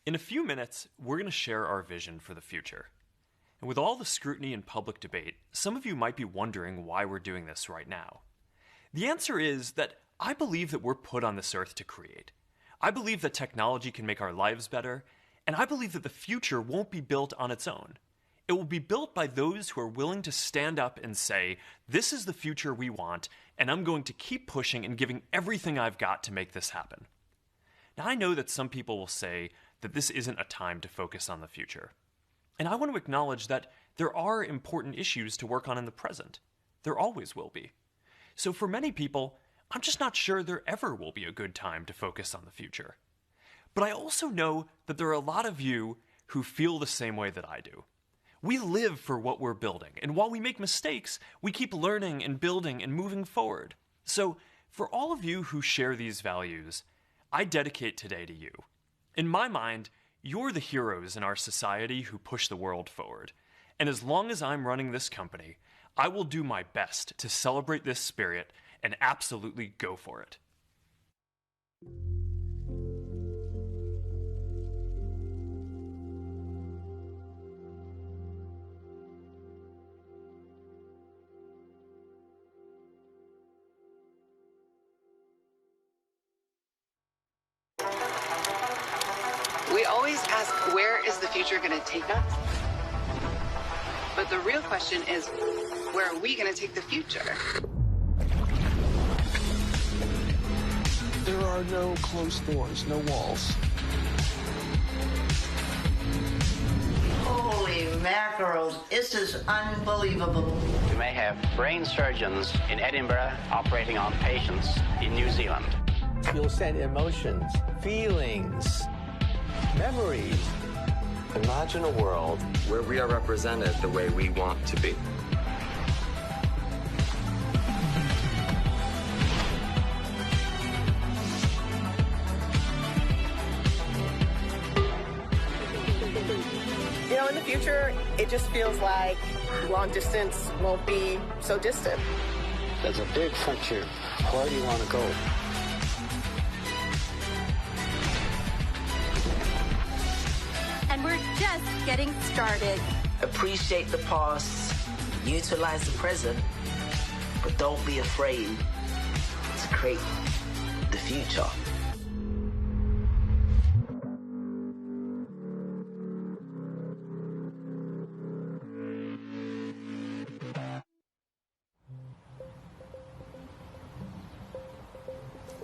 In a few minutes, we're going to share our vision for the future. And with all the scrutiny and public debate, some of you might be wondering why we're doing this right now. The answer is that I believe that we're put on this earth to create. I believe that technology can make our lives better, and I believe that the future won't be built on its own. It will be built by those who are willing to stand up and say, this is the future we want, and I'm going to keep pushing and giving everything I've got to make this happen. Now, I know that some people will say that this isn't a time to focus on the future. And I want to acknowledge that there are important issues to work on in the present. There always will be. So for many people, I'm just not sure there ever will be a good time to focus on the future. But I also know that there are a lot of you who feel the same way that I do. We live for what we're building, and while we make mistakes, we keep learning and building and moving forward. So for all of you who share these values, I dedicate today to you. In my mind, you're the heroes in our society who push the world forward. And as long as I'm running this company, I will do my best to celebrate this spirit and absolutely go for it. We always ask, where is the future going to take us? But the real question is, where are we going to take the future? There are no closed doors, no walls. Holy mackerel, this is unbelievable. We may have brain surgeons in Edinburgh operating on patients in New Zealand. You'll send emotions, feelings, memories. Imagine a world where we are represented the way we want to be. You know, in the future, it just feels like long distance won't be so distant. There's a big frontier. Where do you want to go? And we're just getting started. Appreciate the past, utilize the present, but don't be afraid to create the future.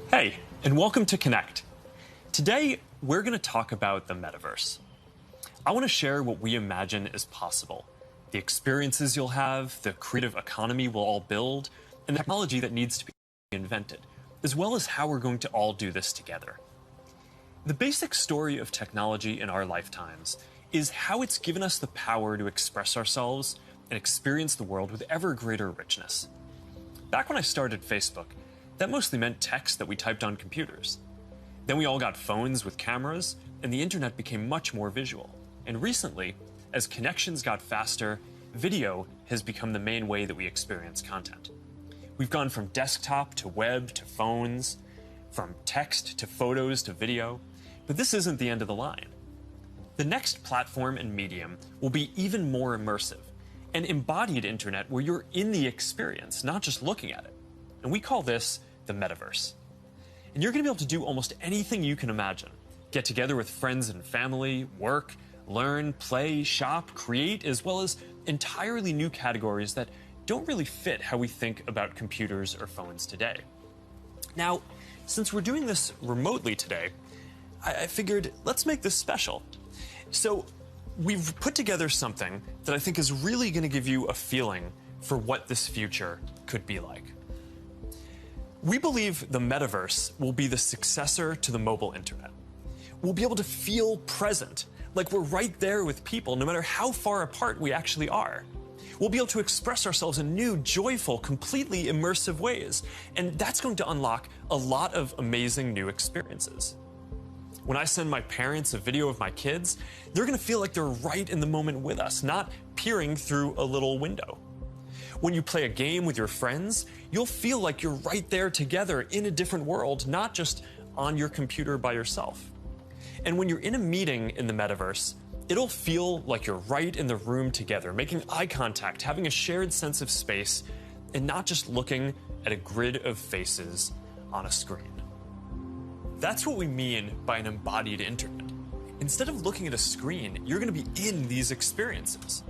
Hey, and welcome to Connect. Today, we're going to talk about the Metaverse. I want to share what we imagine is possible, the experiences you'll have, the creative economy we'll all build, and the technology that needs to be invented, as well as how we're going to all do this together. The basic story of technology in our lifetimes is how it's given us the power to express ourselves and experience the world with ever greater richness. Back when I started Facebook, that mostly meant text that we typed on computers. Then we all got phones with cameras, and the internet became much more visual. And recently, as connections got faster, video has become the main way that we experience content. We've gone from desktop to web to phones, from text to photos to video, but this isn't the end of the line. The next platform and medium will be even more immersive, an embodied internet where you're in the experience, not just looking at it. And we call this the Metaverse. And you're going to be able to do almost anything you can imagine. Get together with friends and family, work, learn, play, shop, create, as well as entirely new categories that don't really fit how we think about computers or phones today. Now, since we're doing this remotely today, I figured let's make this special. So we've put together something that I think is really going to give you a feeling for what this future could be like. We believe the Metaverse will be the successor to the mobile internet. We'll be able to feel present, like we're right there with people, no matter how far apart we actually are. We'll be able to express ourselves in new, joyful, completely immersive ways, and that's going to unlock a lot of amazing new experiences. When I send my parents a video of my kids, they're going to feel like they're right in the moment with us, not peering through a little window. When you play a game with your friends, you'll feel like you're right there together in a different world, not just on your computer by yourself. And when you're in a meeting in the metaverse, it'll feel like you're right in the room together, making eye contact, having a shared sense of space, and not just looking at a grid of faces on a screen. That's what we mean by an embodied internet. Instead of looking at a screen, you're going to be in these experiences.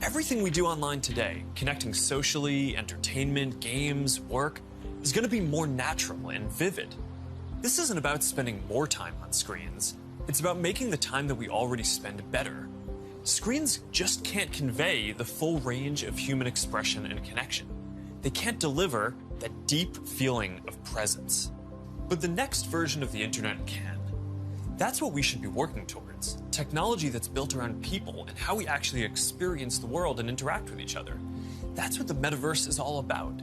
Everything we do online today, connecting socially, entertainment, games, work, is going to be more natural and vivid. This isn't about spending more time on screens. It's about making the time that we already spend better. Screens just can't convey the full range of human expression and connection. They can't deliver that deep feeling of presence. But the next version of the internet can. That's what we should be working towards. Technology that's built around people and how we actually experience the world and interact with each other. That's what the metaverse is all about.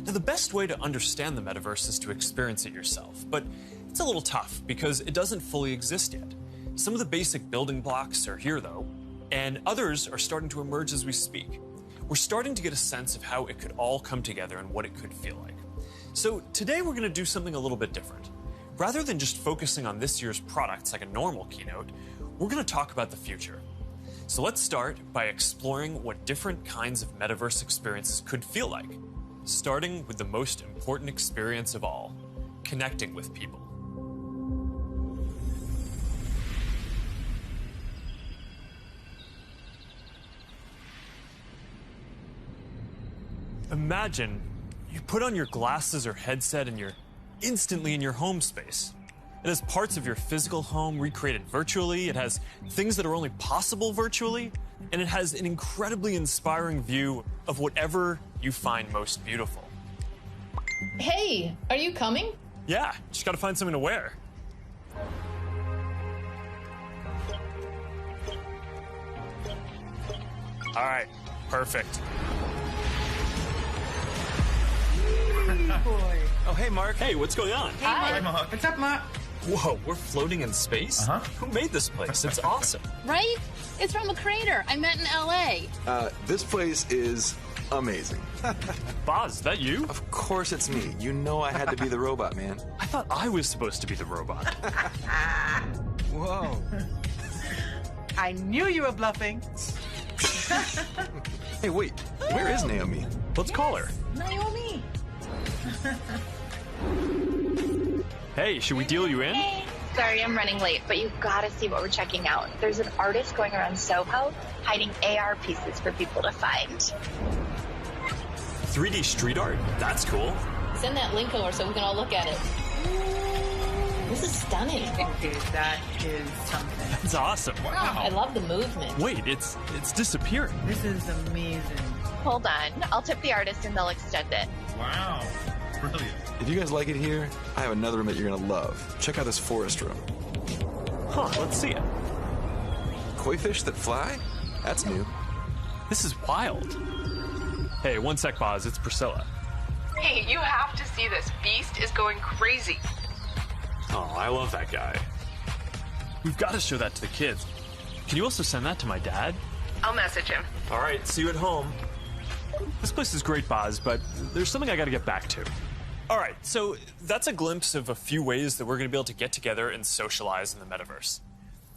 Now, the best way to understand the metaverse is to experience it yourself, but it's a little tough because it doesn't fully exist yet. Some of the basic building blocks are here, though, and others are starting to emerge as we speak. We're starting to get a sense of how it could all come together and what it could feel like. So today we're going to do something a little bit different. Rather than just focusing on this year's products like a normal keynote, we're going to talk about the future. So let's start by exploring what different kinds of metaverse experiences could feel like, starting with the most important experience of all, connecting with people. Imagine you put on your glasses or headset and you're instantly in your home space. It has parts of your physical home recreated virtually, it has things that are only possible virtually, and it has an incredibly inspiring view of whatever you find most beautiful. Hey, are you coming? Yeah, just gotta find something to wear. All right, perfect. Boy. Oh, hey, Mark. Hey, what's going on? Hi. Mark. What's up, Mark? Whoa, we're floating in space? Uh-huh. Who made this place? It's awesome. Right? It's from a crater I met in LA. This place is amazing. Boz, is that you? Of course it's me. You know I had to be the robot, man. I thought I was supposed to be the robot. Whoa. I knew you were bluffing. Hey, wait. Where is Naomi? Let's call her. Naomi. Hey, should we deal you in? Hey. Sorry I'm running late, but you've got to see what we're checking out. There's an artist going around Soho hiding AR pieces for people to find. 3D street art? That's cool. Send that link over so we can all look at it. This is stunning. Okay, that is something. That's awesome. Wow. I love the movement. Wait, it's disappearing. This is amazing. Hold on. I'll tip the artist and they'll extend it. Wow. Brilliant. If you guys like it here, I have another room that you're gonna love. Check out this forest room. Huh, let's see it. Koi fish that fly? That's new. This is wild. Hey, one sec, Boz. It's Priscilla. Hey, you have to see this. Beast is going crazy. Oh, I love that guy. We've got to show that to the kids. Can you also send that to my dad? I'll message him. All right, see you at home. This place is great, Boz, but there's something I got to get back to. All right, so that's a glimpse of a few ways that we're going to be able to get together and socialize in the metaverse.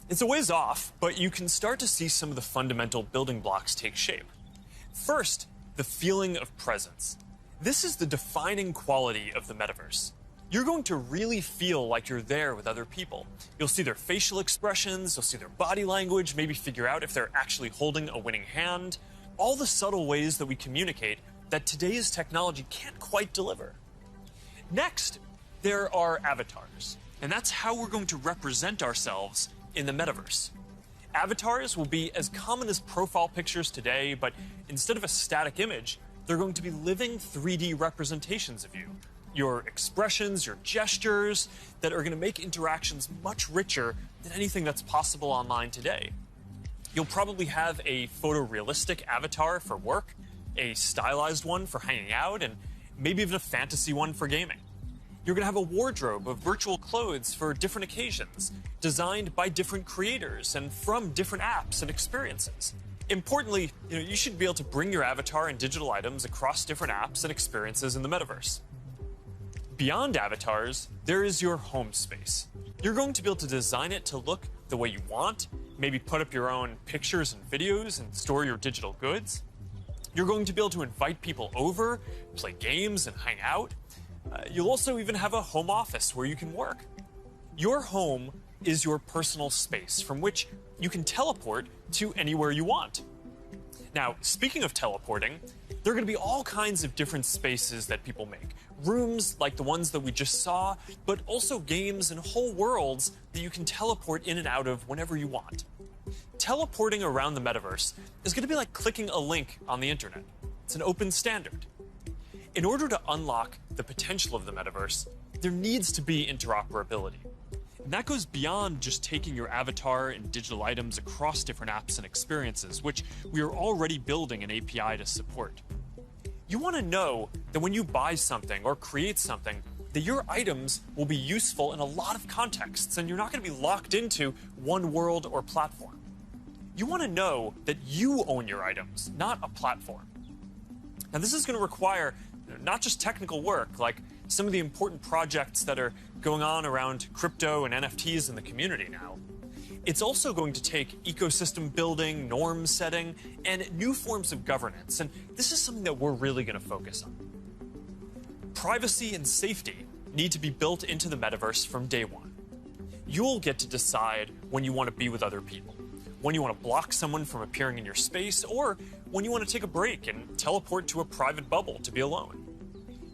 It's a ways off, but you can start to see some of the fundamental building blocks take shape. First, the feeling of presence. This is the defining quality of the metaverse. You're going to really feel like you're there with other people. You'll see their facial expressions, you'll see their body language, maybe figure out if they're actually holding a winning hand. All the subtle ways that we communicate that today's technology can't quite deliver. Next, there are avatars, and that's how we're going to represent ourselves in the metaverse. Avatars will be as common as profile pictures today, but instead of a static image, they're going to be living 3D representations of you. Your expressions, your gestures, that are going to make interactions much richer than anything that's possible online today. You'll probably have a photorealistic avatar for work, a stylized one for hanging out, and maybe even a fantasy one for gaming. You're going to have a wardrobe of virtual clothes for different occasions, designed by different creators and from different apps and experiences. Importantly, you should be able to bring your avatar and digital items across different apps and experiences in the metaverse. Beyond avatars, there is your home space. You're going to be able to design it to look the way you want, maybe put up your own pictures and videos and store your digital goods. You're going to be able to invite people over, play games and hang out. You'll also even have a home office where you can work. Your home is your personal space from which you can teleport to anywhere you want. Now, speaking of teleporting, there are going to be all kinds of different spaces that people make. Rooms like the ones that we just saw, but also games and whole worlds that you can teleport in and out of whenever you want. Teleporting around the metaverse is going to be like clicking a link on the internet. It's an open standard. In order to unlock the potential of the metaverse, there needs to be interoperability. And that goes beyond just taking your avatar and digital items across different apps and experiences, which we are already building an API to support. You want to know that when you buy something or create something, that your items will be useful in a lot of contexts and you're not going to be locked into one world or platform. You want to know that you own your items, not a platform. Now, this is going to require not just technical work, like some of the important projects that are going on around crypto and NFTs in the community now. It's also going to take ecosystem building, norm setting, and new forms of governance. And this is something that we're really going to focus on. Privacy and safety need to be built into the metaverse from day one. You'll get to decide when you want to be with other people, when you want to block someone from appearing in your space, or when you want to take a break and teleport to a private bubble to be alone.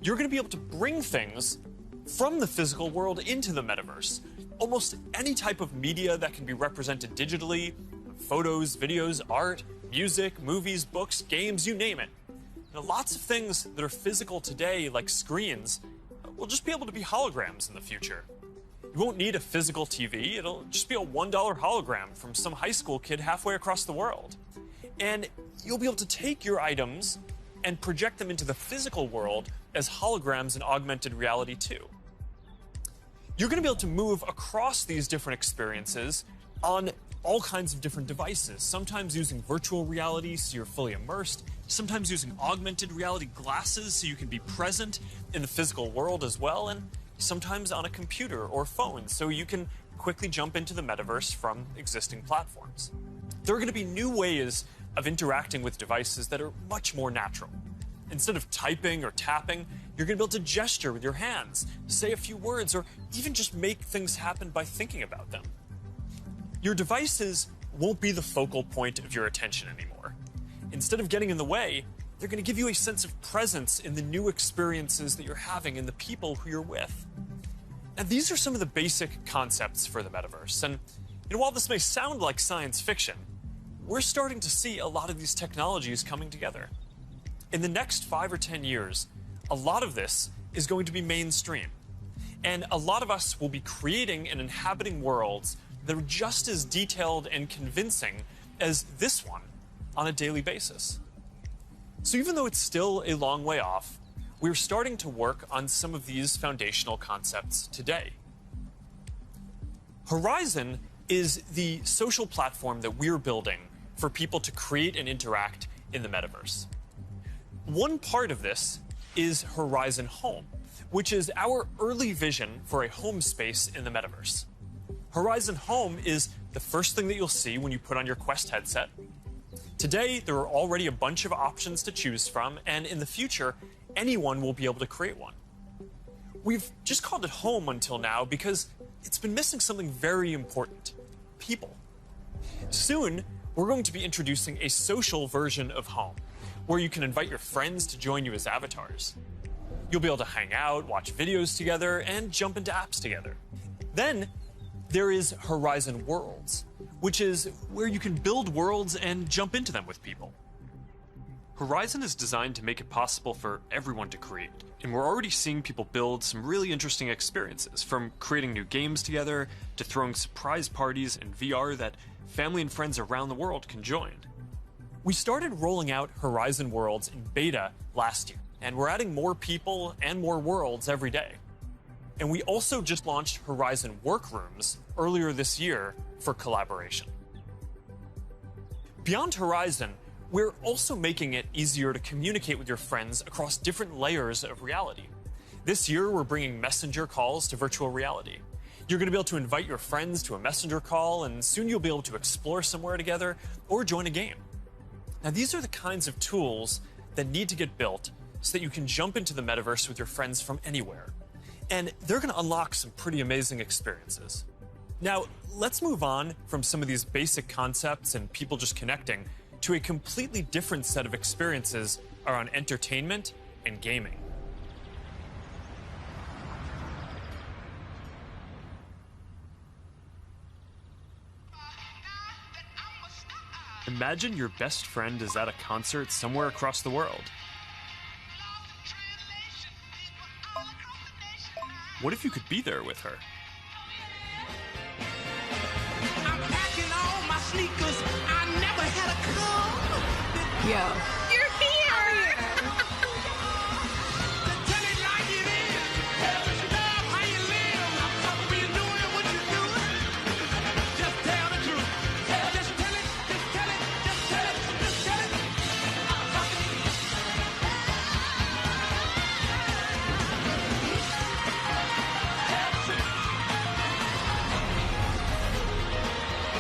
You're going to be able to bring things from the physical world into the metaverse. Almost any type of media that can be represented digitally, photos, videos, art, music, movies, books, games, you name it. And lots of things that are physical today, like screens, will just be able to be holograms in the future. You won't need a physical TV, it'll just be a $1 hologram from some high school kid halfway across the world. And you'll be able to take your items and project them into the physical world as holograms in augmented reality too. You're going to be able to move across these different experiences on all kinds of different devices, sometimes using virtual reality so you're fully immersed, sometimes using augmented reality glasses so you can be present in the physical world as well, and sometimes on a computer or phone so you can quickly jump into the metaverse from existing platforms. There are going to be new ways of interacting with devices that are much more natural. Instead of typing or tapping, you're going to be able to gesture with your hands, say a few words, or even just make things happen by thinking about them. Your devices won't be the focal point of your attention anymore. Instead of getting in the way, they're going to give you a sense of presence in the new experiences that you're having and the people who you're with. Now, these are some of the basic concepts for the metaverse. And while this may sound like science fiction, we're starting to see a lot of these technologies coming together. In the next 5 or 10 years, a lot of this is going to be mainstream. And a lot of us will be creating and inhabiting worlds that are just as detailed and convincing as this one on a daily basis. So even though it's still a long way off, we're starting to work on some of these foundational concepts today. Horizon is the social platform that we're building for people to create and interact in the metaverse. One part of this is Horizon Home, which is our early vision for a home space in the metaverse. Horizon Home is the first thing that you'll see when you put on your Quest headset. Today, there are already a bunch of options to choose from, and in the future, anyone will be able to create one. We've just called it Home until now because it's been missing something very important: people. Soon, we're going to be introducing a social version of Home, where you can invite your friends to join you as avatars. You'll be able to hang out, watch videos together, and jump into apps together. Then, there is Horizon Worlds, which is where you can build worlds and jump into them with people. Horizon is designed to make it possible for everyone to create, and we're already seeing people build some really interesting experiences, from creating new games together to throwing surprise parties in VR that family and friends around the world can join. We started rolling out Horizon Worlds in beta last year, and we're adding more people and more worlds every day. And we also just launched Horizon Workrooms earlier this year for collaboration. Beyond Horizon, we're also making it easier to communicate with your friends across different layers of reality. This year, we're bringing messenger calls to virtual reality. You're going to be able to invite your friends to a messenger call, and soon you'll be able to explore somewhere together or join a game. Now, these are the kinds of tools that need to get built so that you can jump into the metaverse with your friends from anywhere. And they're going to unlock some pretty amazing experiences. Now, let's move on from some of these basic concepts and people just connecting to a completely different set of experiences around entertainment and gaming. Imagine your best friend is at a concert somewhere across the world. What if you could be there with her? I'm packing all my sneakers. I never had a club. Yo. You're here! Tell it like it is. Love how you live. When you're doing what you're doing. Just tell the truth. Just tell it. Just tell it. Just tell it. Just tell it.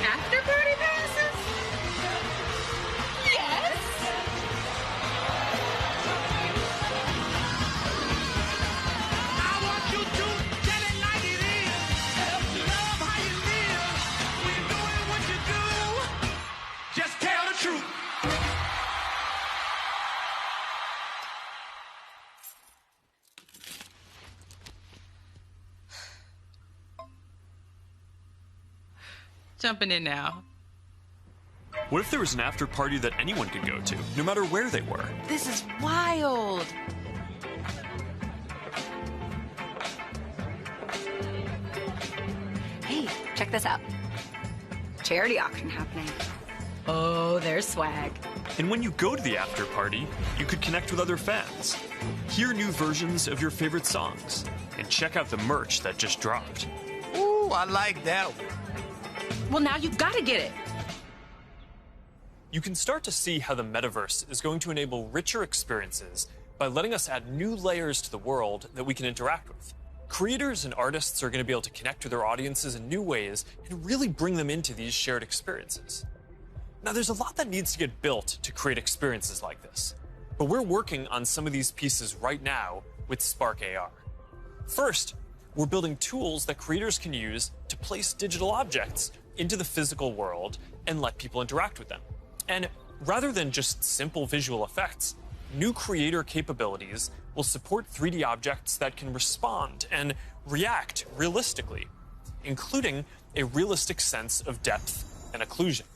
After party passes? Yes! I want you to tell it like it is. Love how you live. When you're doing what you do. Just tell the truth. Jumping in now. What if there was an after party that anyone could go to, no matter where they were? This is wild. Hey, check this out. Charity auction happening. Oh, there's swag. And when you go to the after party, you could connect with other fans, hear new versions of your favorite songs, and check out the merch that just dropped. Ooh, I like that one. Well, now you've got to get it. You can start to see how the metaverse is going to enable richer experiences by letting us add new layers to the world that we can interact with. Creators and artists are going to be able to connect with their audiences in new ways and really bring them into these shared experiences. Now, there's a lot that needs to get built to create experiences like this, but we're working on some of these pieces right now with Spark AR. First, we're building tools that creators can use to place digital objects into the physical world and let people interact with them. And rather than just simple visual effects, new creator capabilities will support 3D objects that can respond and react realistically, including a realistic sense of depth and occlusion.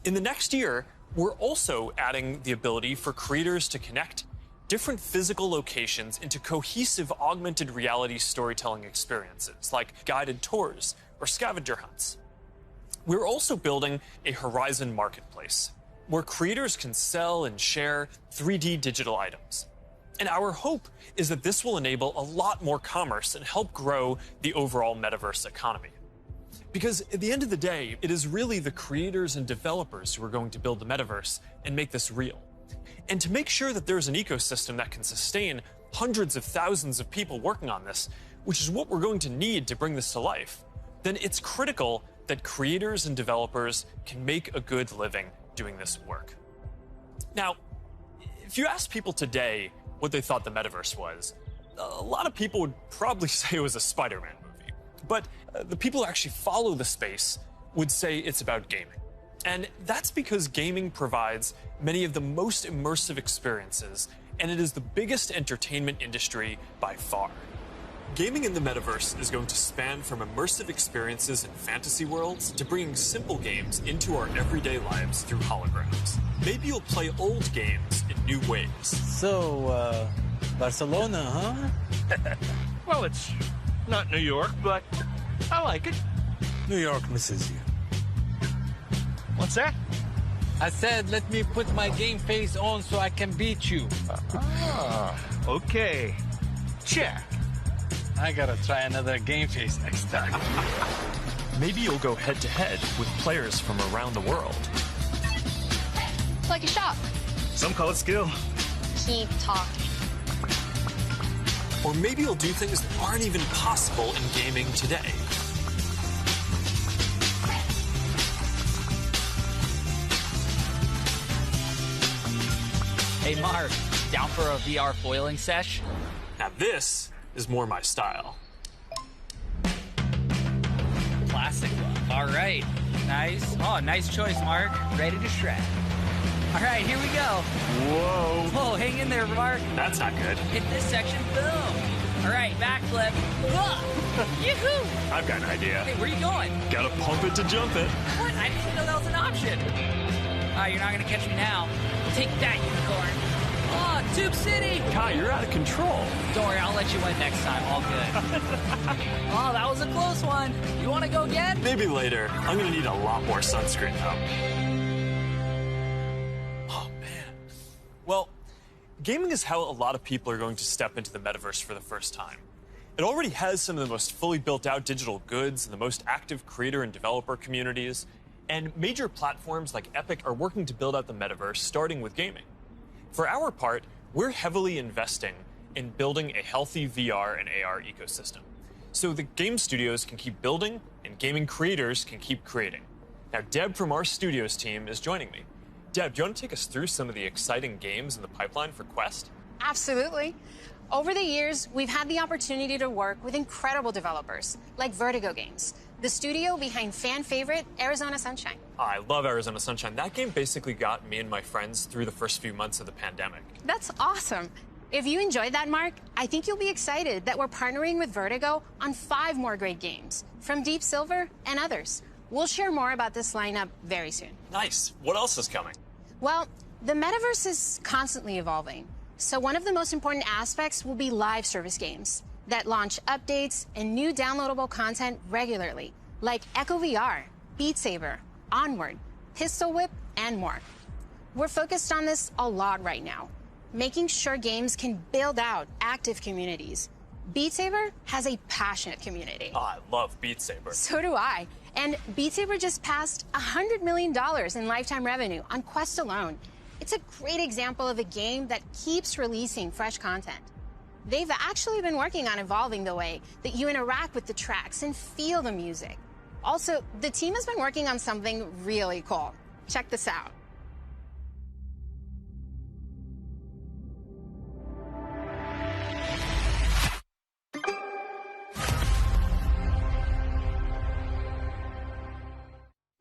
In the next year, we're also adding the ability for creators to connect different physical locations into cohesive augmented reality storytelling experiences, like guided tours or scavenger hunts. We're also building a Horizon marketplace, where creators can sell and share 3D digital items. And our hope is that this will enable a lot more commerce and help grow the overall metaverse economy. Because at the end of the day, it is really the creators and developers who are going to build the metaverse and make this real. And to make sure that there's an ecosystem that can sustain hundreds of thousands of people working on this, which is what we're going to need to bring this to life, then it's critical that creators and developers can make a good living doing this work. Now, if you ask people today what they thought the metaverse was, a lot of people would probably say it was a Spider-Man movie. But the people who actually follow the space would say it's about gaming. And that's because gaming provides many of the most immersive experiences, and it is the biggest entertainment industry by far. Gaming in the metaverse is going to span from immersive experiences in fantasy worlds to bringing simple games into our everyday lives through holograms. Maybe you'll play old games in new ways. So, Barcelona, huh? Well, it's not New York, but I like it. New York misses you. What's that? I said, let me put my game face on so I can beat you. Okay. Check. I gotta try another game face next time. Maybe you'll go head-to-head with players from around the world. It's like a shop. Some call it skill. Keep talking. Or maybe you'll do things that aren't even possible in gaming today. Hey, Mark, down for a VR foiling sesh? Now this is more my style. Classic look. All right. Nice. Oh, nice choice, Mark. Ready to shred. All right, here we go. Whoa. Whoa, hang in there, Mark. That's not good. Hit this section, boom. All right, backflip. Yoo-hoo! I've got an idea. Hey, where are you going? Gotta pump it to jump it. What? I didn't even know that was an option. You're not gonna catch me now. Take that, unicorn. Oh, Tube City! Kai, you're out of control. Don't worry, I'll let you win next time. All good. Oh, that was a close one. You want to go again? Maybe later. I'm gonna need a lot more sunscreen, though. Oh, man. Well, gaming is how a lot of people are going to step into the metaverse for the first time. It already has some of the most fully built-out digital goods and the most active creator and developer communities, and major platforms like Epic are working to build out the metaverse, starting with gaming. For our part, we're heavily investing in building a healthy VR and AR ecosystem, so the game studios can keep building and gaming creators can keep creating. Now, Deb from our studios team is joining me. Deb, do you want to take us through some of the exciting games in the pipeline for Quest? Absolutely. Over the years, we've had the opportunity to work with incredible developers like Vertigo Games, the studio behind fan favorite Arizona Sunshine. I love Arizona Sunshine. That game basically got me and my friends through the first few months of the pandemic. That's awesome. If you enjoyed that, Mark, I think you'll be excited that we're partnering with Vertigo on 5 more great games from Deep Silver and others. We'll share more about this lineup very soon. Nice. What else is coming? Well, the metaverse is constantly evolving. So one of the most important aspects will be live service games that launch updates and new downloadable content regularly, like Echo VR, Beat Saber, Onward, Pistol Whip, and more. We're focused on this a lot right now, making sure games can build out active communities. Beat Saber has a passionate community. Oh, I love Beat Saber. So do I. And Beat Saber just passed $100 million in lifetime revenue on Quest alone. It's a great example of a game that keeps releasing fresh content. They've actually been working on evolving the way that you interact with the tracks and feel the music. Also, the team has been working on something really cool. Check this out.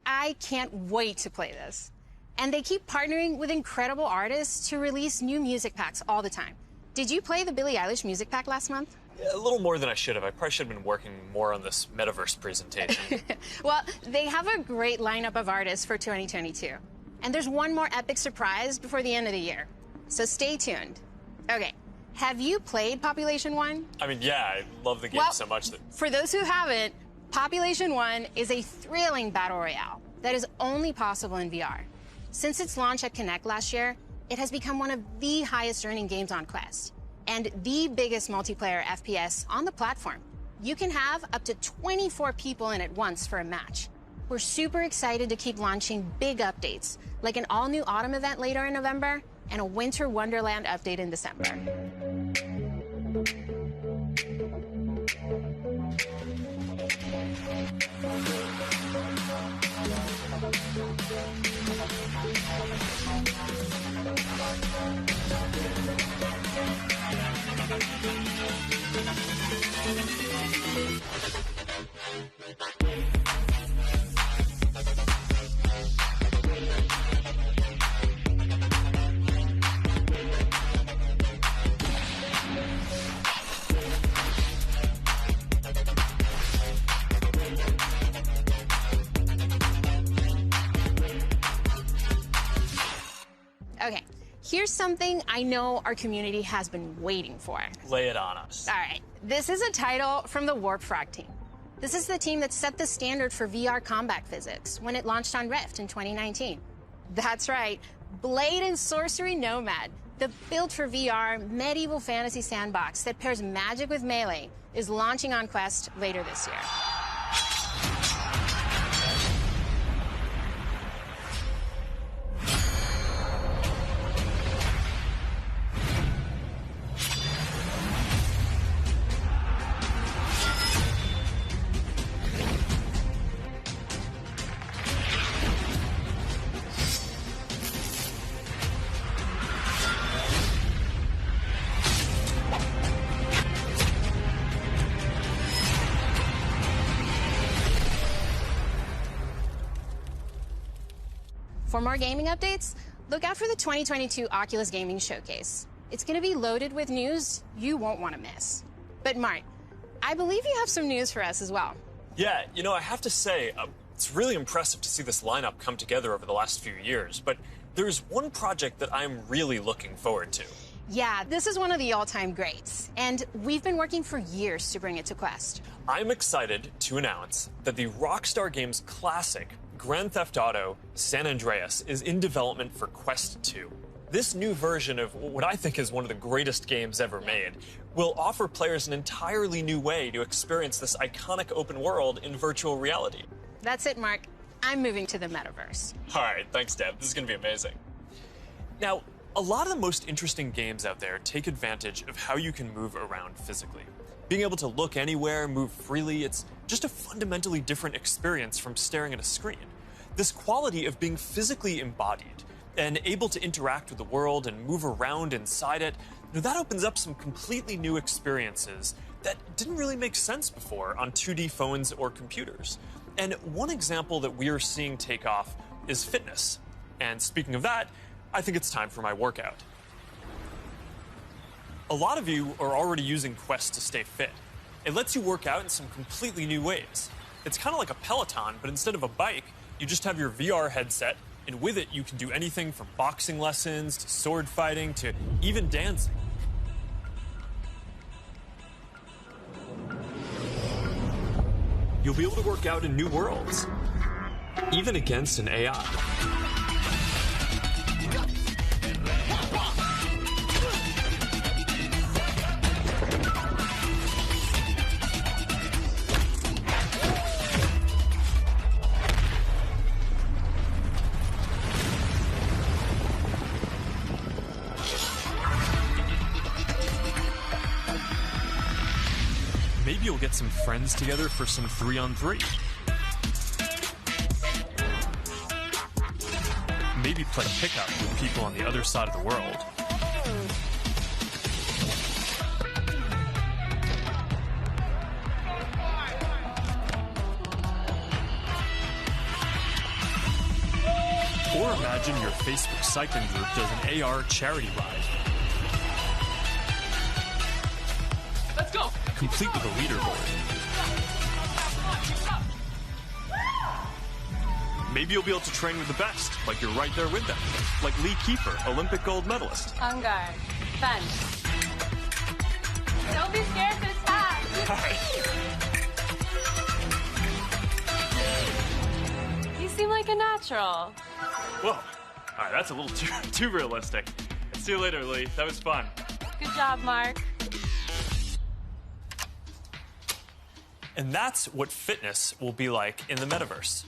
I can't wait to play this. And they keep partnering with incredible artists to release new music packs all the time. Did you play the Billie Eilish music pack last month? A little more than I should have. I probably should have been working more on this metaverse presentation. Well, they have a great lineup of artists for 2022. And there's one more epic surprise before the end of the year. So stay tuned. Okay, have you played Population 1? I mean, yeah, I love the game so much that... For those who haven't, Population 1 is a thrilling battle royale that is only possible in VR. Since its launch at Connect last year, it has become one of the highest earning games on Quest and the biggest multiplayer FPS on the platform. You can have up to 24 people in at once for a match. We're super excited to keep launching big updates, like an all-new autumn event later in November and a Winter Wonderland update in December. Okay, here's something I know our community has been waiting for. Lay it on us. All right, this is a title from the Warp Frog team. This is the team that set the standard for VR combat physics when it launched on Rift in 2019. That's right, Blade and Sorcery Nomad, the built for VR medieval fantasy sandbox that pairs magic with melee, is launching on Quest later this year. For more gaming updates, look out for the 2022 Oculus Gaming Showcase. It's going to be loaded with news you won't want to miss. But Mart, I believe you have some news for us as well. Yeah, you know, I have to say, it's really impressive to see this lineup come together over the last few years, but there's one project that I'm really looking forward to. Yeah, this is one of the all-time greats, and we've been working for years to bring it to Quest. I'm excited to announce that the Rockstar Games classic Grand Theft Auto San Andreas is in development for Quest 2. This new version of what I think is one of the greatest games ever made will offer players an entirely new way to experience this iconic open world in virtual reality. That's it, Mark. I'm moving to the Metaverse. All right, thanks, Deb. This is going to be amazing. Now, a lot of the most interesting games out there take advantage of how you can move around physically. Being able to look anywhere, move freely, it's just a fundamentally different experience from staring at a screen. This quality of being physically embodied and able to interact with the world and move around inside it, that opens up some completely new experiences that didn't really make sense before on 2D phones or computers. And one example that we are seeing take off is fitness. And speaking of that, I think it's time for my workout. A lot of you are already using Quest to stay fit. It lets you work out in some completely new ways. It's kind of like a Peloton, but instead of a bike, you just have your VR headset, and with it, you can do anything from boxing lessons to sword fighting to even dancing. You'll be able to work out in new worlds, even against an AI. Maybe you'll get some friends together for some 3-on-3. Maybe play pickup with people on the other side of the world. Or imagine your Facebook cycling group does an AR charity ride. Let's go! Complete with a leaderboard. Maybe you'll be able to train with the best, like you're right there with them. Like Lee Keeper, Olympic gold medalist. On guard. Bench. Don't be scared to attack. You seem like a natural. Whoa. All right, that's a little too realistic. See you later, Lee. That was fun. Good job, Mark. And that's what fitness will be like in the metaverse.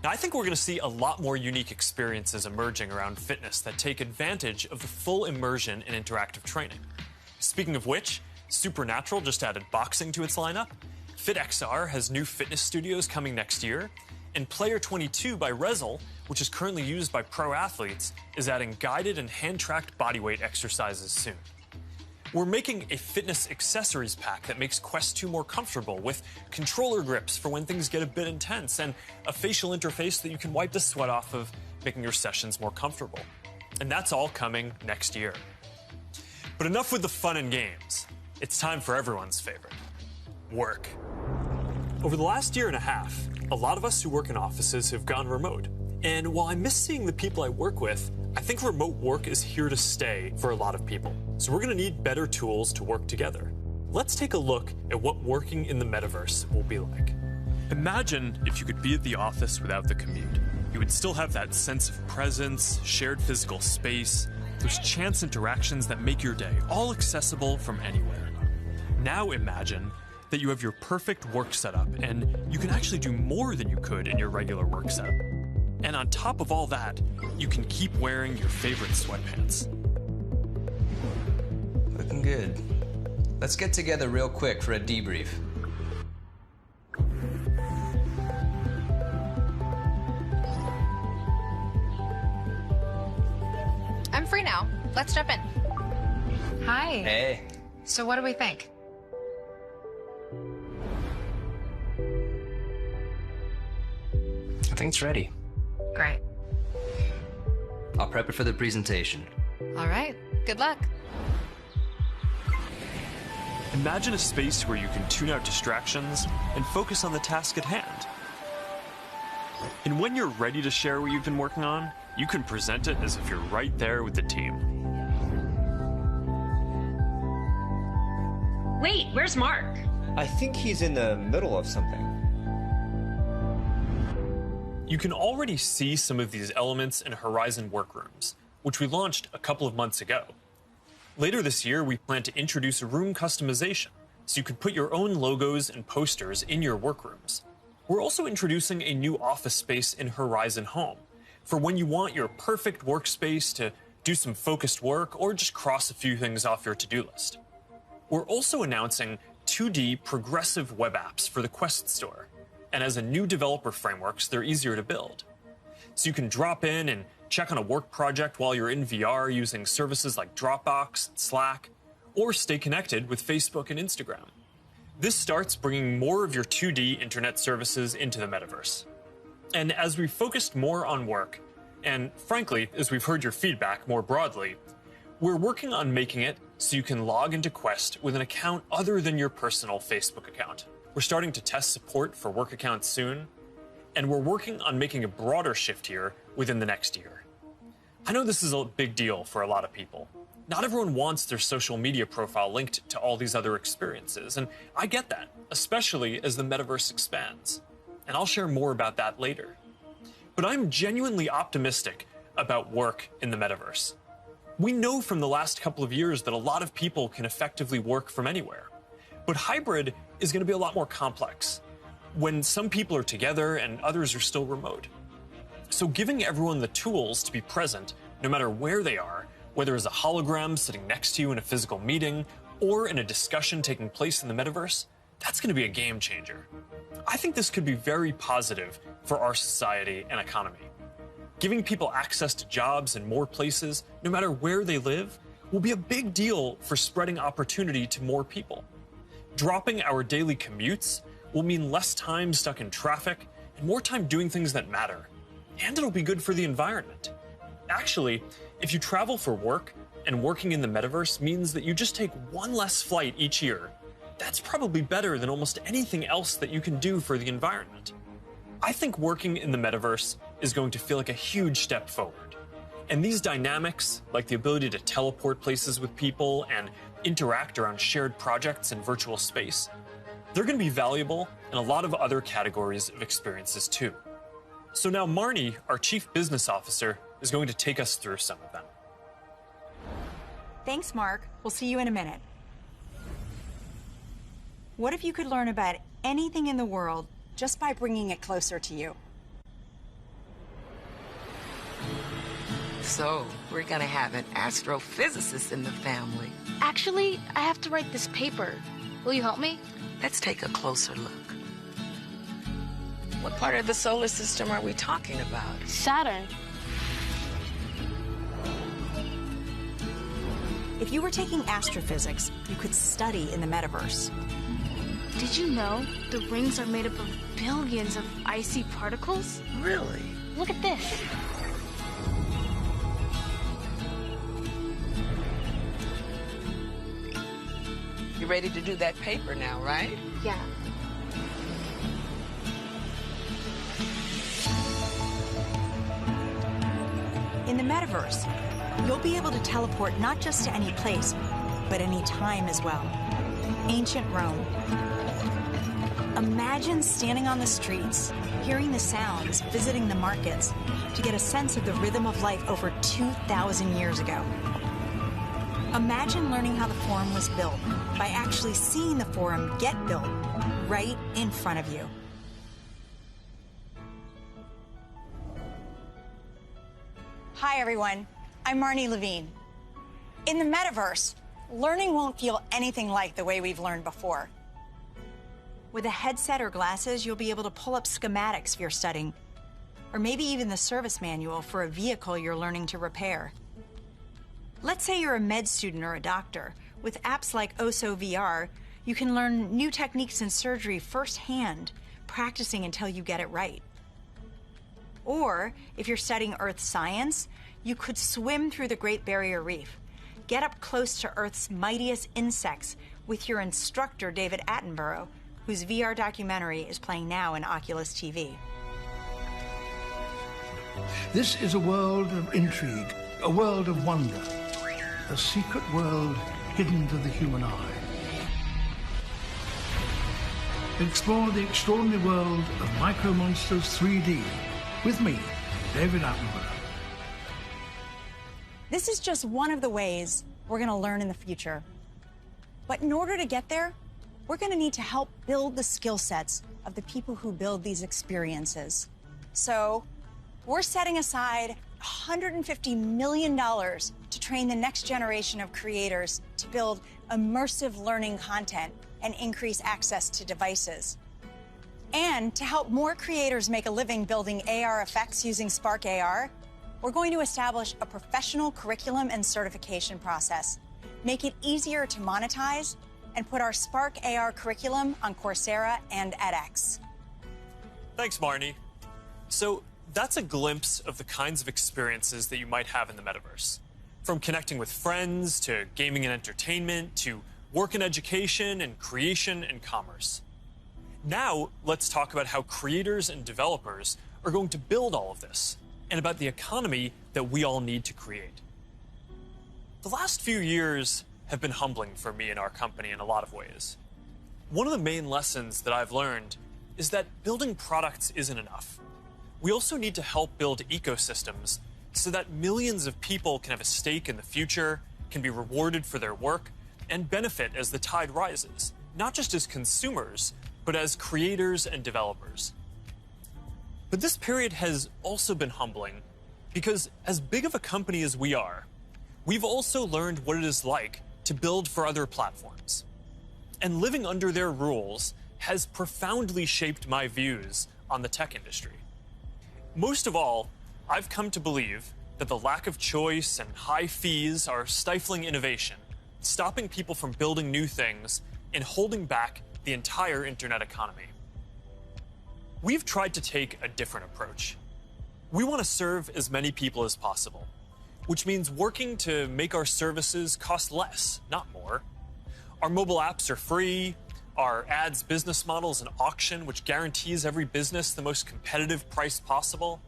Now, I think we're going to see a lot more unique experiences emerging around fitness that take advantage of the full immersion in interactive training. Speaking of which, Supernatural just added boxing to its lineup, FitXR has new fitness studios coming next year, and Player 22 by Rezel, which is currently used by pro athletes, is adding guided and hand-tracked bodyweight exercises soon. We're making a fitness accessories pack that makes Quest 2 more comfortable with controller grips for when things get a bit intense and a facial interface that you can wipe the sweat off of, making your sessions more comfortable. And that's all coming next year. But enough with the fun and games. It's time for everyone's favorite, work. Over the last year and a half, a lot of us who work in offices have gone remote. And while I miss seeing the people I work with, I think remote work is here to stay for a lot of people. So we're going to need better tools to work together. Let's take a look at what working in the metaverse will be like. Imagine if you could be at the office without the commute. You would still have that sense of presence, shared physical space, those chance interactions that make your day all accessible from anywhere. Now imagine that you have your perfect work setup and you can actually do more than you could in your regular work setup. And on top of all that, you can keep wearing your favorite sweatpants. Looking good. Let's get together real quick for a debrief. I'm free now. Let's jump in. Hi. Hey. So what do we think? I think it's ready. Great. I'll prep it for the presentation. All right. Good luck. Imagine a space where you can tune out distractions and focus on the task at hand. And when you're ready to share what you've been working on, you can present it as if you're right there with the team. Wait, where's Mark? I think he's in the middle of something. You can already see some of these elements in Horizon Workrooms, which we launched a couple of months ago. Later this year, we plan to introduce room customization, so you can put your own logos and posters in your workrooms. We're also introducing a new office space in Horizon Home, for when you want your perfect workspace to do some focused work or just cross a few things off your to-do list. We're also announcing 2D progressive web apps for the Quest Store, and as a new developer frameworks, they're easier to build. So you can drop in and check on a work project while you're in VR using services like Dropbox, Slack, or stay connected with Facebook and Instagram. This starts bringing more of your 2D internet services into the metaverse. And as we've focused more on work, and frankly, as we've heard your feedback more broadly, we're working on making it so you can log into Quest with an account other than your personal Facebook account. We're starting to test support for work accounts soon, and we're working on making a broader shift here within the next year. I know this is a big deal for a lot of people. Not everyone wants their social media profile linked to all these other experiences, and I get that, especially as the metaverse expands. And I'll share more about that later. But I'm genuinely optimistic about work in the metaverse. We know from the last couple of years that a lot of people can effectively work from anywhere. But hybrid is going to be a lot more complex, when some people are together and others are still remote. So giving everyone the tools to be present, no matter where they are, whether as a hologram sitting next to you in a physical meeting or in a discussion taking place in the metaverse, that's going to be a game changer. I think this could be very positive for our society and economy. Giving people access to jobs in more places, no matter where they live, will be a big deal for spreading opportunity to more people. Dropping our daily commutes will mean less time stuck in traffic and more time doing things that matter. And it'll be good for the environment. Actually, if you travel for work and working in the metaverse means that you just take one less flight each year, that's probably better than almost anything else that you can do for the environment. I think working in the metaverse is going to feel like a huge step forward. And these dynamics, like the ability to teleport places with people and interact around shared projects in virtual space, they're going to be valuable in a lot of other categories of experiences too. So now Marnie, our Chief Business Officer, is going to take us through some of them. Thanks, Mark. We'll see you in a minute. What if you could learn about anything in the world just by bringing it closer to you? So, we're gonna have an astrophysicist in the family. Actually, I have to write this paper. Will you help me? Let's take a closer look. What part of the solar system are we talking about? Saturn. If you were taking astrophysics, you could study in the metaverse. Did you know the rings are made up of billions of icy particles? Really? Look at this. You ready to do that paper now, right? Yeah. In the metaverse, you'll be able to teleport not just to any place, but any time as well. Ancient Rome. Imagine standing on the streets, hearing the sounds, visiting the markets, to get a sense of the rhythm of life over 2,000 years ago. Imagine learning how the Forum was built by actually seeing the Forum get built right in front of you. Hi, everyone. I'm Marnie Levine. In the metaverse, learning won't feel anything like the way we've learned before. With a headset or glasses, you'll be able to pull up schematics if you're studying, or maybe even the service manual for a vehicle you're learning to repair. Let's say you're a med student or a doctor. With apps like OSO VR, you can learn new techniques in surgery firsthand, practicing until you get it right. Or if you're studying earth science, You could swim through the Great Barrier Reef, get up close to Earth's mightiest insects with your instructor, David Attenborough, whose VR documentary is playing now in Oculus TV. This is a world of intrigue, a world of wonder, a secret world hidden to the human eye. Explore the extraordinary world of Micro Monsters 3D with me, David Attenborough. This is just one of the ways we're going to learn in the future. But in order to get there, we're going to need to help build the skill sets of the people who build these experiences. So we're setting aside $150 million to train the next generation of creators to build immersive learning content and increase access to devices. And to help more creators make a living building AR effects using Spark AR, we're going to establish a professional curriculum and certification process, make it easier to monetize, and put our Spark AR curriculum on Coursera and edX. Thanks, Marnie. So that's a glimpse of the kinds of experiences that you might have in the metaverse. From connecting with friends, to gaming and entertainment, to work and education, and creation and commerce. Now, let's talk about how creators and developers are going to build all of this, and about the economy that we all need to create. The last few years have been humbling for me and our company in a lot of ways. One of the main lessons that I've learned is that building products isn't enough. We also need to help build ecosystems so that millions of people can have a stake in the future, can be rewarded for their work, and benefit as the tide rises, not just as consumers, but as creators and developers. But this period has also been humbling because as big of a company as we are, we've also learned what it is like to build for other platforms. And living under their rules has profoundly shaped my views on the tech industry. Most of all, I've come to believe that the lack of choice and high fees are stifling innovation, stopping people from building new things, and holding back the entire internet economy. We've tried to take a different approach. We want to serve as many people as possible, which means working to make our services cost less, not more. Our mobile apps are free. Our ads business model is an auction which guarantees every business the most competitive price possible.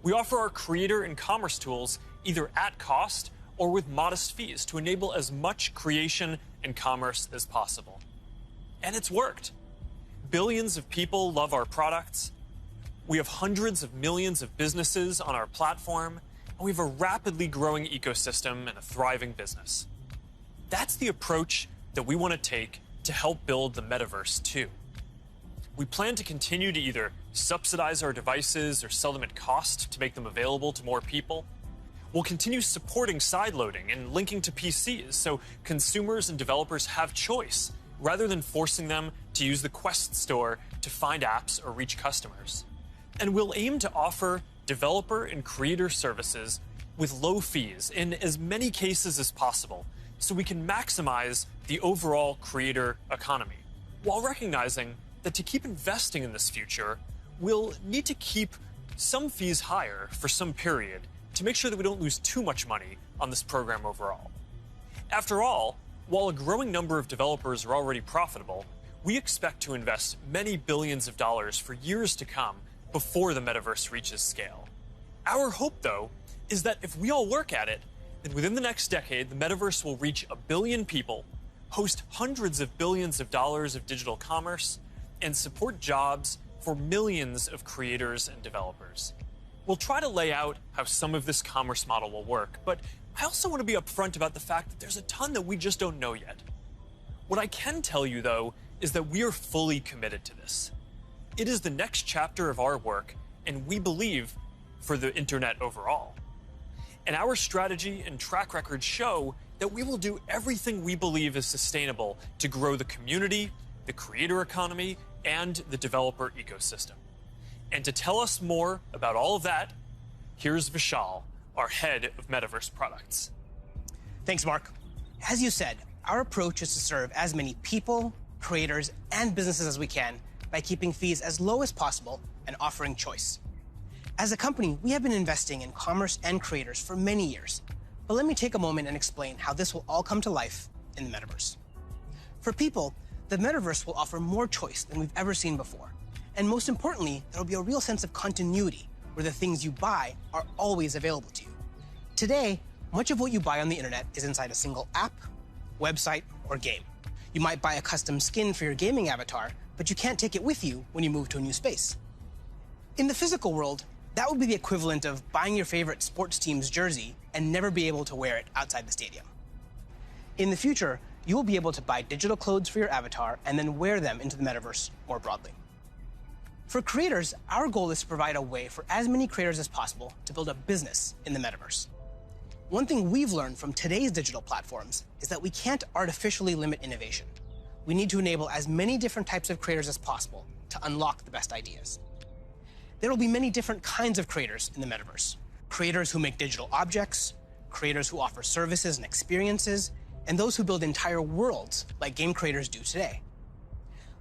We offer our creator and commerce tools either at cost or with modest fees to enable as much creation and commerce as possible. And it's worked. Billions of people love our products. We have hundreds of millions of businesses on our platform, and we have a rapidly growing ecosystem and a thriving business. That's the approach that we want to take to help build the metaverse too. We plan to continue to either subsidize our devices or sell them at cost to make them available to more people. We'll continue supporting sideloading and linking to PCs so consumers and developers have choice rather than forcing them to use the Quest store to find apps or reach customers. And we'll aim to offer developer and creator services with low fees in as many cases as possible so we can maximize the overall creator economy, while recognizing that to keep investing in this future, we'll need to keep some fees higher for some period to make sure that we don't lose too much money on this program overall. After all, while a growing number of developers are already profitable, we expect to invest many billions of dollars for years to come before the metaverse reaches scale. Our hope, though, is that if we all work at it, then within the next decade, the metaverse will reach 1 billion people, host hundreds of billions of dollars of digital commerce, and support jobs for millions of creators and developers. We'll try to lay out how some of this commerce model will work, but I also want to be upfront about the fact that there's a ton that we just don't know yet. What I can tell you, though, is that we are fully committed to this. It is the next chapter of our work, and we believe for the internet overall. And our strategy and track record show that we will do everything we believe is sustainable to grow the community, the creator economy, and the developer ecosystem. And to tell us more about all of that, here's Vishal, our head of Metaverse products. Thanks, Mark. As you said, our approach is to serve as many people, creators, and businesses as we can by keeping fees as low as possible and offering choice. As a company, we have been investing in commerce and creators for many years. But let me take a moment and explain how this will all come to life in the metaverse. For people, the metaverse will offer more choice than we've ever seen before. And most importantly, there will be a real sense of continuity where the things you buy are always available to you. Today, much of what you buy on the internet is inside a single app, website, or game. You might buy a custom skin for your gaming avatar, but you can't take it with you when you move to a new space. In the physical world, that would be the equivalent of buying your favorite sports team's jersey and never be able to wear it outside the stadium. In the future, you will be able to buy digital clothes for your avatar and then wear them into the metaverse more broadly. For creators, our goal is to provide a way for as many creators as possible to build a business in the metaverse. One thing we've learned from today's digital platforms is that we can't artificially limit innovation. We need to enable as many different types of creators as possible to unlock the best ideas. There will be many different kinds of creators in the metaverse. Creators who make digital objects, creators who offer services and experiences, and those who build entire worlds like game creators do today.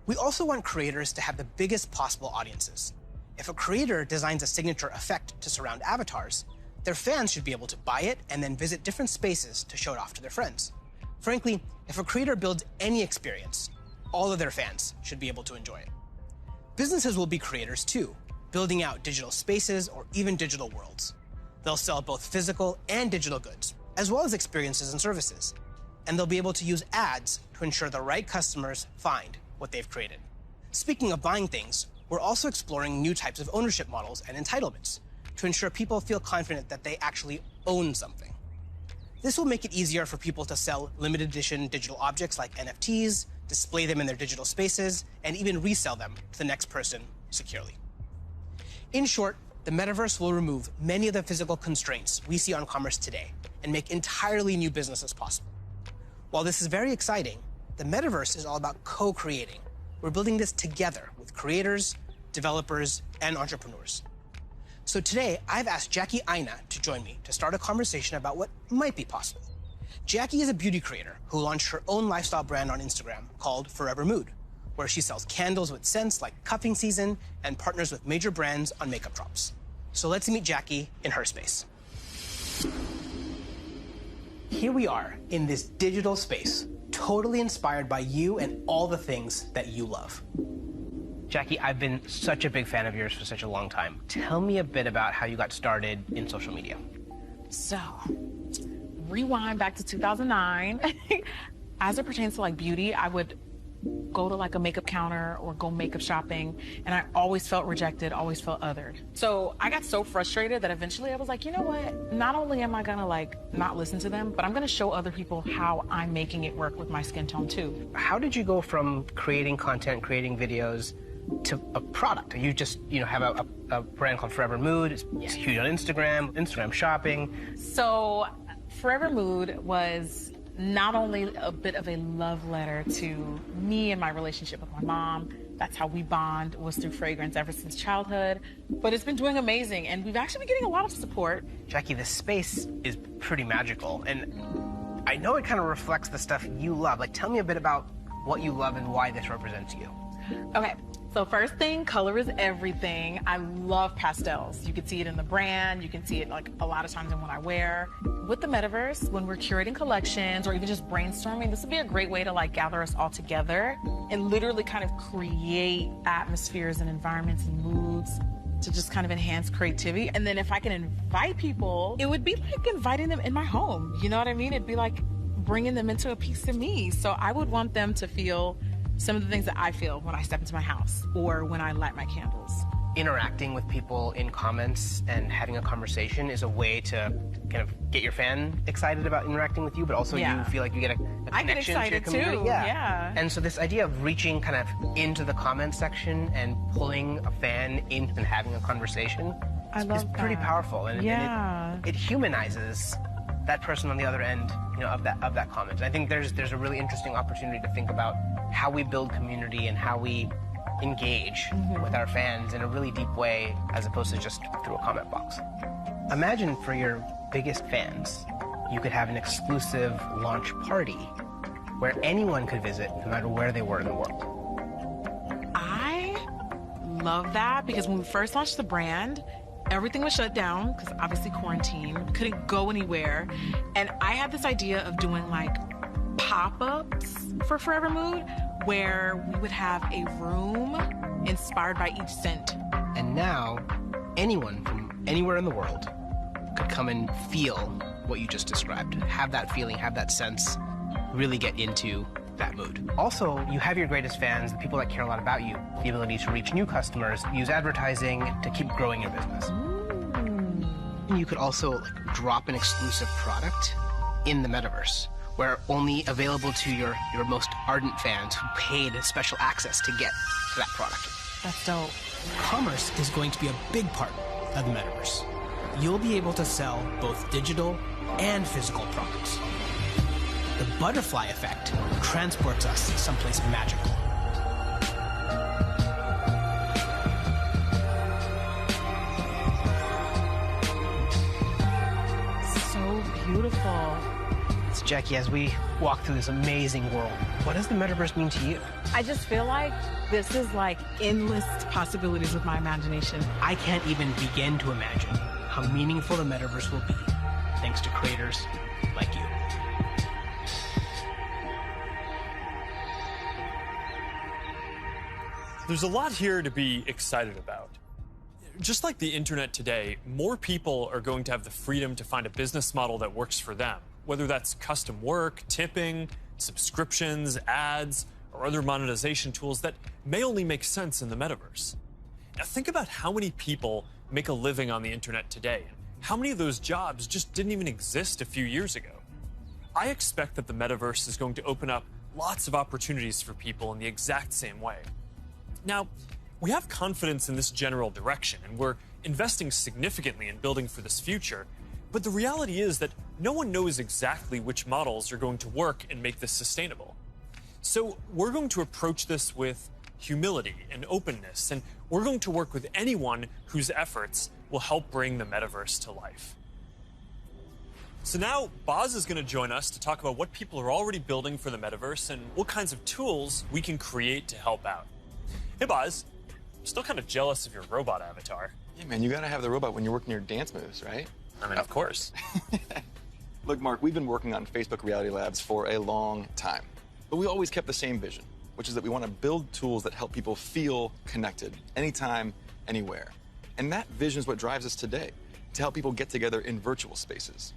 We also want creators to have the biggest possible audiences. If a creator designs a signature effect to surround avatars, their fans should be able to buy it and then visit different spaces to show it off to their friends. Frankly, if a creator builds any experience, all of their fans should be able to enjoy it. Businesses will be creators too, building out digital spaces or even digital worlds. They'll sell both physical and digital goods, as well as experiences and services. And they'll be able to use ads to ensure the right customers find what they've created. Speaking of buying things, we're also exploring new types of ownership models and entitlements to ensure people feel confident that they actually own something. This will make it easier for people to sell limited edition digital objects like NFTs, display them in their digital spaces, and even resell them to the next person securely. In short, the metaverse will remove many of the physical constraints we see on commerce today and make entirely new businesses possible. While this is very exciting, the metaverse is all about co-creating. We're building this together with creators, developers, and entrepreneurs. So today, I've asked Jackie Aina to join me to start a conversation about what might be possible. Jackie is a beauty creator who launched her own lifestyle brand on Instagram called Forever Mood, where she sells candles with scents like cuffing season and partners with major brands on makeup drops. So let's meet Jackie in her space. Here we are in this digital space, totally inspired by you and all the things that you love. Jackie, I've been such a big fan of yours for such a long time. Tell me a bit about how you got started in social media. So, rewind back to 2009. As it pertains to like beauty, I would go to like a makeup counter or go makeup shopping, and I always felt rejected, always felt othered. So I got so frustrated that eventually I was like, you know what? Not only am I gonna like not listen to them, but I'm gonna show other people how I'm making it work with my skin tone too. How did you go from creating content, creating videos, to a product? You just, have a brand called Forever Mood. It's huge on Instagram shopping. So Forever Mood was not only a bit of a love letter to me and my relationship with my mom. That's how we bond, was through fragrance ever since childhood. But it's been doing amazing, and we've actually been getting a lot of support. Jackie, this space is pretty magical, and I know it kind of reflects the stuff you love. Like, tell me a bit about what you love and why this represents you. Okay. So first thing, color is everything. I love pastels. You can see it in the brand. You can see it like a lot of times in what I wear. With the metaverse, when we're curating collections or even just brainstorming, this would be a great way to like gather us all together and literally kind of create atmospheres and environments and moods to just kind of enhance creativity. And then if I can invite people, it would be like inviting them in my home. You know what I mean? It'd be like bringing them into a piece of me. So I would want them to feel some of the things that I feel when I step into my house or when I light my candles. Interacting with people in comments and having a conversation is a way to kind of get your fan excited about interacting with you, but also you feel like you get a connection to your community. Yeah. And so this idea of reaching kind of into the comment section and pulling a fan in and having a conversation is pretty powerful. And it humanizes that person on the other end, of that comment. I think there's a really interesting opportunity to think about how we build community and how we engage with our fans in a really deep way as opposed to just through a comment box. Imagine for your biggest fans, you could have an exclusive launch party where anyone could visit no matter where they were in the world. I love that because when we first launched the brand, everything was shut down because obviously quarantine, couldn't go anywhere. And I had this idea of doing like pop-ups for Forever Mood where we would have a room inspired by each scent. And now, anyone from anywhere in the world could come and feel what you just described. Have that feeling, have that sense, really get into that mood. Also, you have your greatest fans, the people that care a lot about you, the ability to reach new customers, use advertising to keep growing your business. And you could also drop an exclusive product in the metaverse where only available to your most ardent fans who paid special access to get to that product. That's dope. Commerce is going to be a big part of the metaverse. You'll be able to sell both digital and physical products. The butterfly effect transports us someplace magical. So beautiful. So Jackie, as we walk through this amazing world, what does the metaverse mean to you? I just feel like this is like endless possibilities with my imagination. I can't even begin to imagine how meaningful the metaverse will be thanks to creators like you. There's a lot here to be excited about. Just like the internet today, more people are going to have the freedom to find a business model that works for them, whether that's custom work, tipping, subscriptions, ads, or other monetization tools that may only make sense in the metaverse. Now think about how many people make a living on the internet today, and how many of those jobs just didn't even exist a few years ago. I expect that the metaverse is going to open up lots of opportunities for people in the exact same way. Now, we have confidence in this general direction, and we're investing significantly in building for this future, but the reality is that no one knows exactly which models are going to work and make this sustainable. So we're going to approach this with humility and openness, and we're going to work with anyone whose efforts will help bring the metaverse to life. So now Boz is going to join us to talk about what people are already building for the metaverse and what kinds of tools we can create to help out. Hey Boz, I'm still kind of jealous of your robot avatar. Yeah, man, you gotta have the robot when you're working your dance moves, right? I mean, of course. Look, Mark, we've been working on Facebook Reality Labs for a long time, but we always kept the same vision, which is that we want to build tools that help people feel connected anytime, anywhere. And that vision is what drives us today, to help people get together in virtual spaces.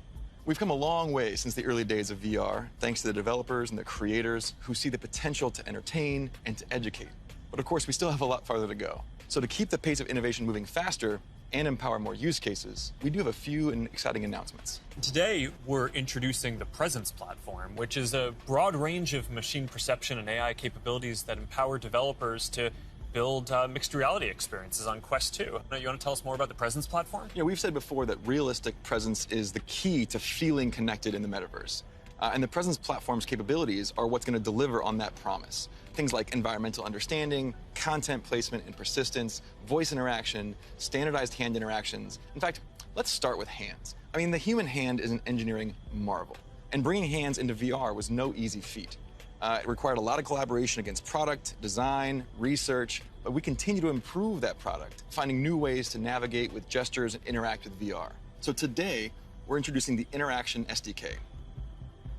We've come a long way since the early days of VR, thanks to the developers and the creators who see the potential to entertain and to educate. But of course, we still have a lot farther to go. So to keep the pace of innovation moving faster and empower more use cases, we do have a few exciting announcements. Today, we're introducing the Presence platform, which is a broad range of machine perception and AI capabilities that empower developers to build mixed reality experiences on Quest 2. You want to tell us more about the Presence platform? Yeah, we've said before that realistic presence is the key to feeling connected in the metaverse. And the Presence platform's capabilities are what's going to deliver on that promise. Things like environmental understanding, content placement and persistence, voice interaction, standardized hand interactions. In fact, let's start with hands. I mean, the human hand is an engineering marvel, and bringing hands into VR was no easy feat. It required a lot of collaboration against product, design, research, but we continue to improve that product, finding new ways to navigate with gestures and interact with VR. So today, we're introducing the Interaction SDK,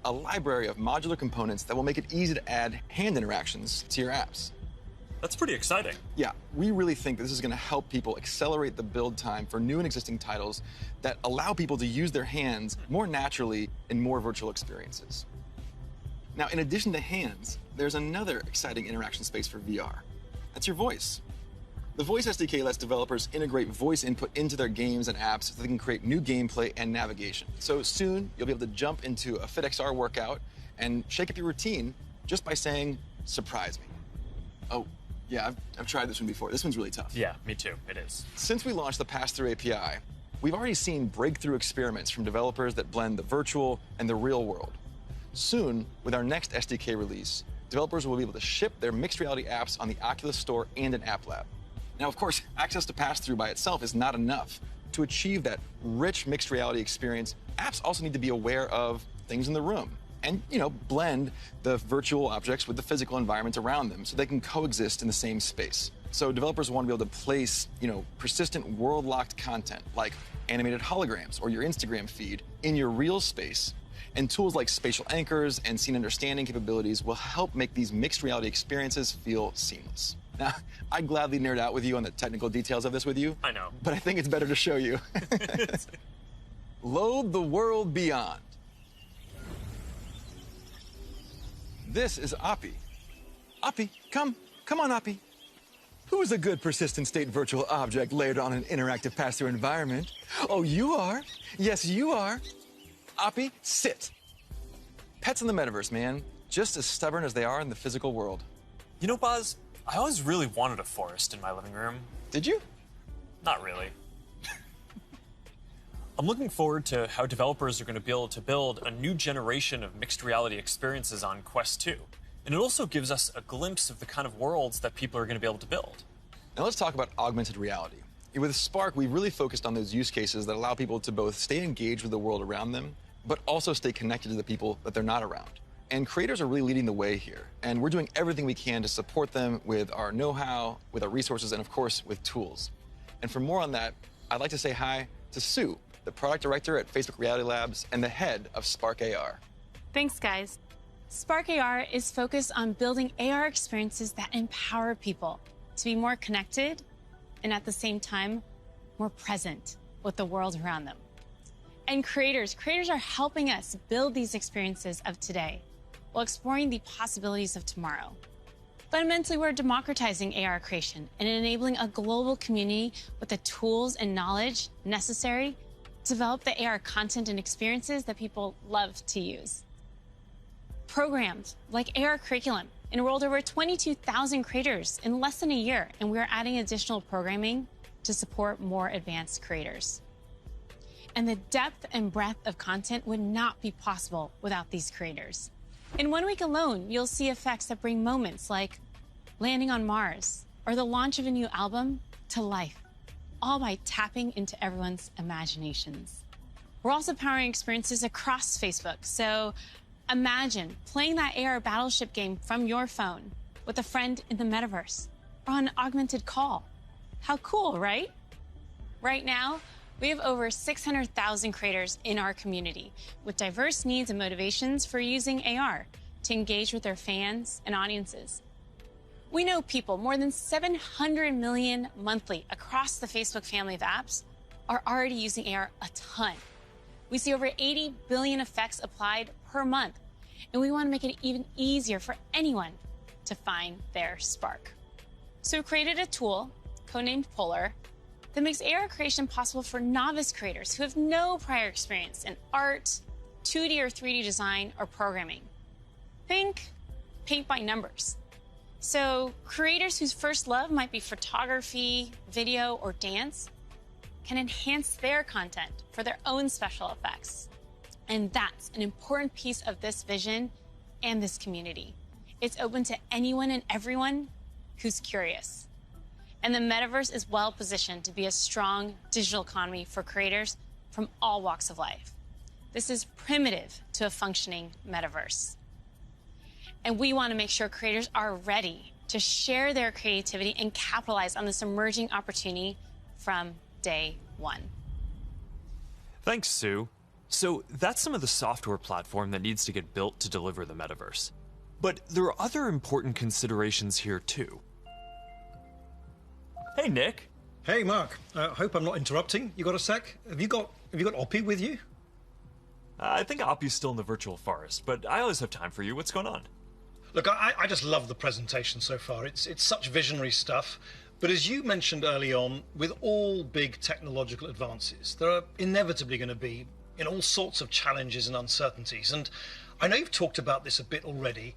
a library of modular components that will make it easy to add hand interactions to your apps. That's pretty exciting. Yeah, we really think that this is going to help people accelerate the build time for new and existing titles that allow people to use their hands more naturally in more virtual experiences. Now, in addition to hands, there's another exciting interaction space for VR. That's your voice. The Voice SDK lets developers integrate voice input into their games and apps so they can create new gameplay and navigation. So soon, you'll be able to jump into a FitXR workout and shake up your routine just by saying, "Surprise me." Oh, yeah, I've tried this one before. This one's really tough. Yeah, me too. It is. Since we launched the Pass-Through API, we've already seen breakthrough experiments from developers that blend the virtual and the real world. Soon, with our next SDK release, developers will be able to ship their mixed reality apps on the Oculus Store and an App Lab. Now, of course, access to pass-through by itself is not enough. To achieve that rich mixed reality experience, apps also need to be aware of things in the room and, blend the virtual objects with the physical environment around them so they can coexist in the same space. So developers want to be able to place, persistent world-locked content like animated holograms or your Instagram feed in your real space. And tools like spatial anchors and scene understanding capabilities will help make these mixed reality experiences feel seamless. Now, I'd gladly nerd out with you on the technical details of this with you. I know. But I think it's better to show you. Load the world beyond. This is Oppie. Oppie, come on, Oppie. Who's a good persistent state virtual object layered on an interactive pass-through environment? Oh, you are. Yes, you are. Oppie, sit. Pets in the metaverse, man. Just as stubborn as they are in the physical world. You know, Boz, I always really wanted a forest in my living room. Did you? Not really. I'm looking forward to how developers are going to be able to build a new generation of mixed reality experiences on Quest 2. And it also gives us a glimpse of the kind of worlds that people are going to be able to build. Now let's talk about augmented reality. With Spark, we really focused on those use cases that allow people to both stay engaged with the world around them, but also stay connected to the people that they're not around. And creators are really leading the way here. And we're doing everything we can to support them with our know-how, with our resources, and of course, with tools. And for more on that, I'd like to say hi to Sue, the product director at Facebook Reality Labs and the head of Spark AR. Thanks, guys. Spark AR is focused on building AR experiences that empower people to be more connected and at the same time, more present with the world around them. And creators are helping us build these experiences of today while exploring the possibilities of tomorrow. Fundamentally, we're democratizing AR creation and enabling a global community with the tools and knowledge necessary to develop the AR content and experiences that people love to use. Programs like AR Curriculum enrolled over 22,000 creators in less than a year, and we're adding additional programming to support more advanced creators. And the depth and breadth of content would not be possible without these creators. In 1 week alone, you'll see effects that bring moments like landing on Mars or the launch of a new album to life, all by tapping into everyone's imaginations. We're also powering experiences across Facebook, so imagine playing that AR battleship game from your phone with a friend in the metaverse or on an augmented call. How cool, right? Right now, we have over 600,000 creators in our community with diverse needs and motivations for using AR to engage with their fans and audiences. We know people, more than 700 million monthly across the Facebook family of apps, are already using AR a ton. We see over 80 billion effects applied per month, and we want to make it even easier for anyone to find their spark. So we created a tool, codenamed Polar, that makes AR creation possible for novice creators who have no prior experience in art, 2D or 3D design, or programming. Think paint by numbers. So creators whose first love might be photography, video, or dance can enhance their content for their own special effects. And that's an important piece of this vision and this community. It's open to anyone and everyone who's curious. And the metaverse is well positioned to be a strong digital economy for creators from all walks of life. This is primitive to a functioning metaverse. And we want to make sure creators are ready to share their creativity and capitalize on this emerging opportunity from day one. Thanks, Sue. So that's some of the software platform that needs to get built to deliver the metaverse. But there are other important considerations here too. Hey, Nick. Hey, Mark. Hope I'm not interrupting. You got a sec? Have you got Oppie with you? I think Oppie's still in the virtual forest, but I always have time for you. What's going on? Look, I just love the presentation so far. It's such visionary stuff. But as you mentioned early on, with all big technological advances, there are inevitably going to be all sorts of challenges and uncertainties. And I know you've talked about this a bit already,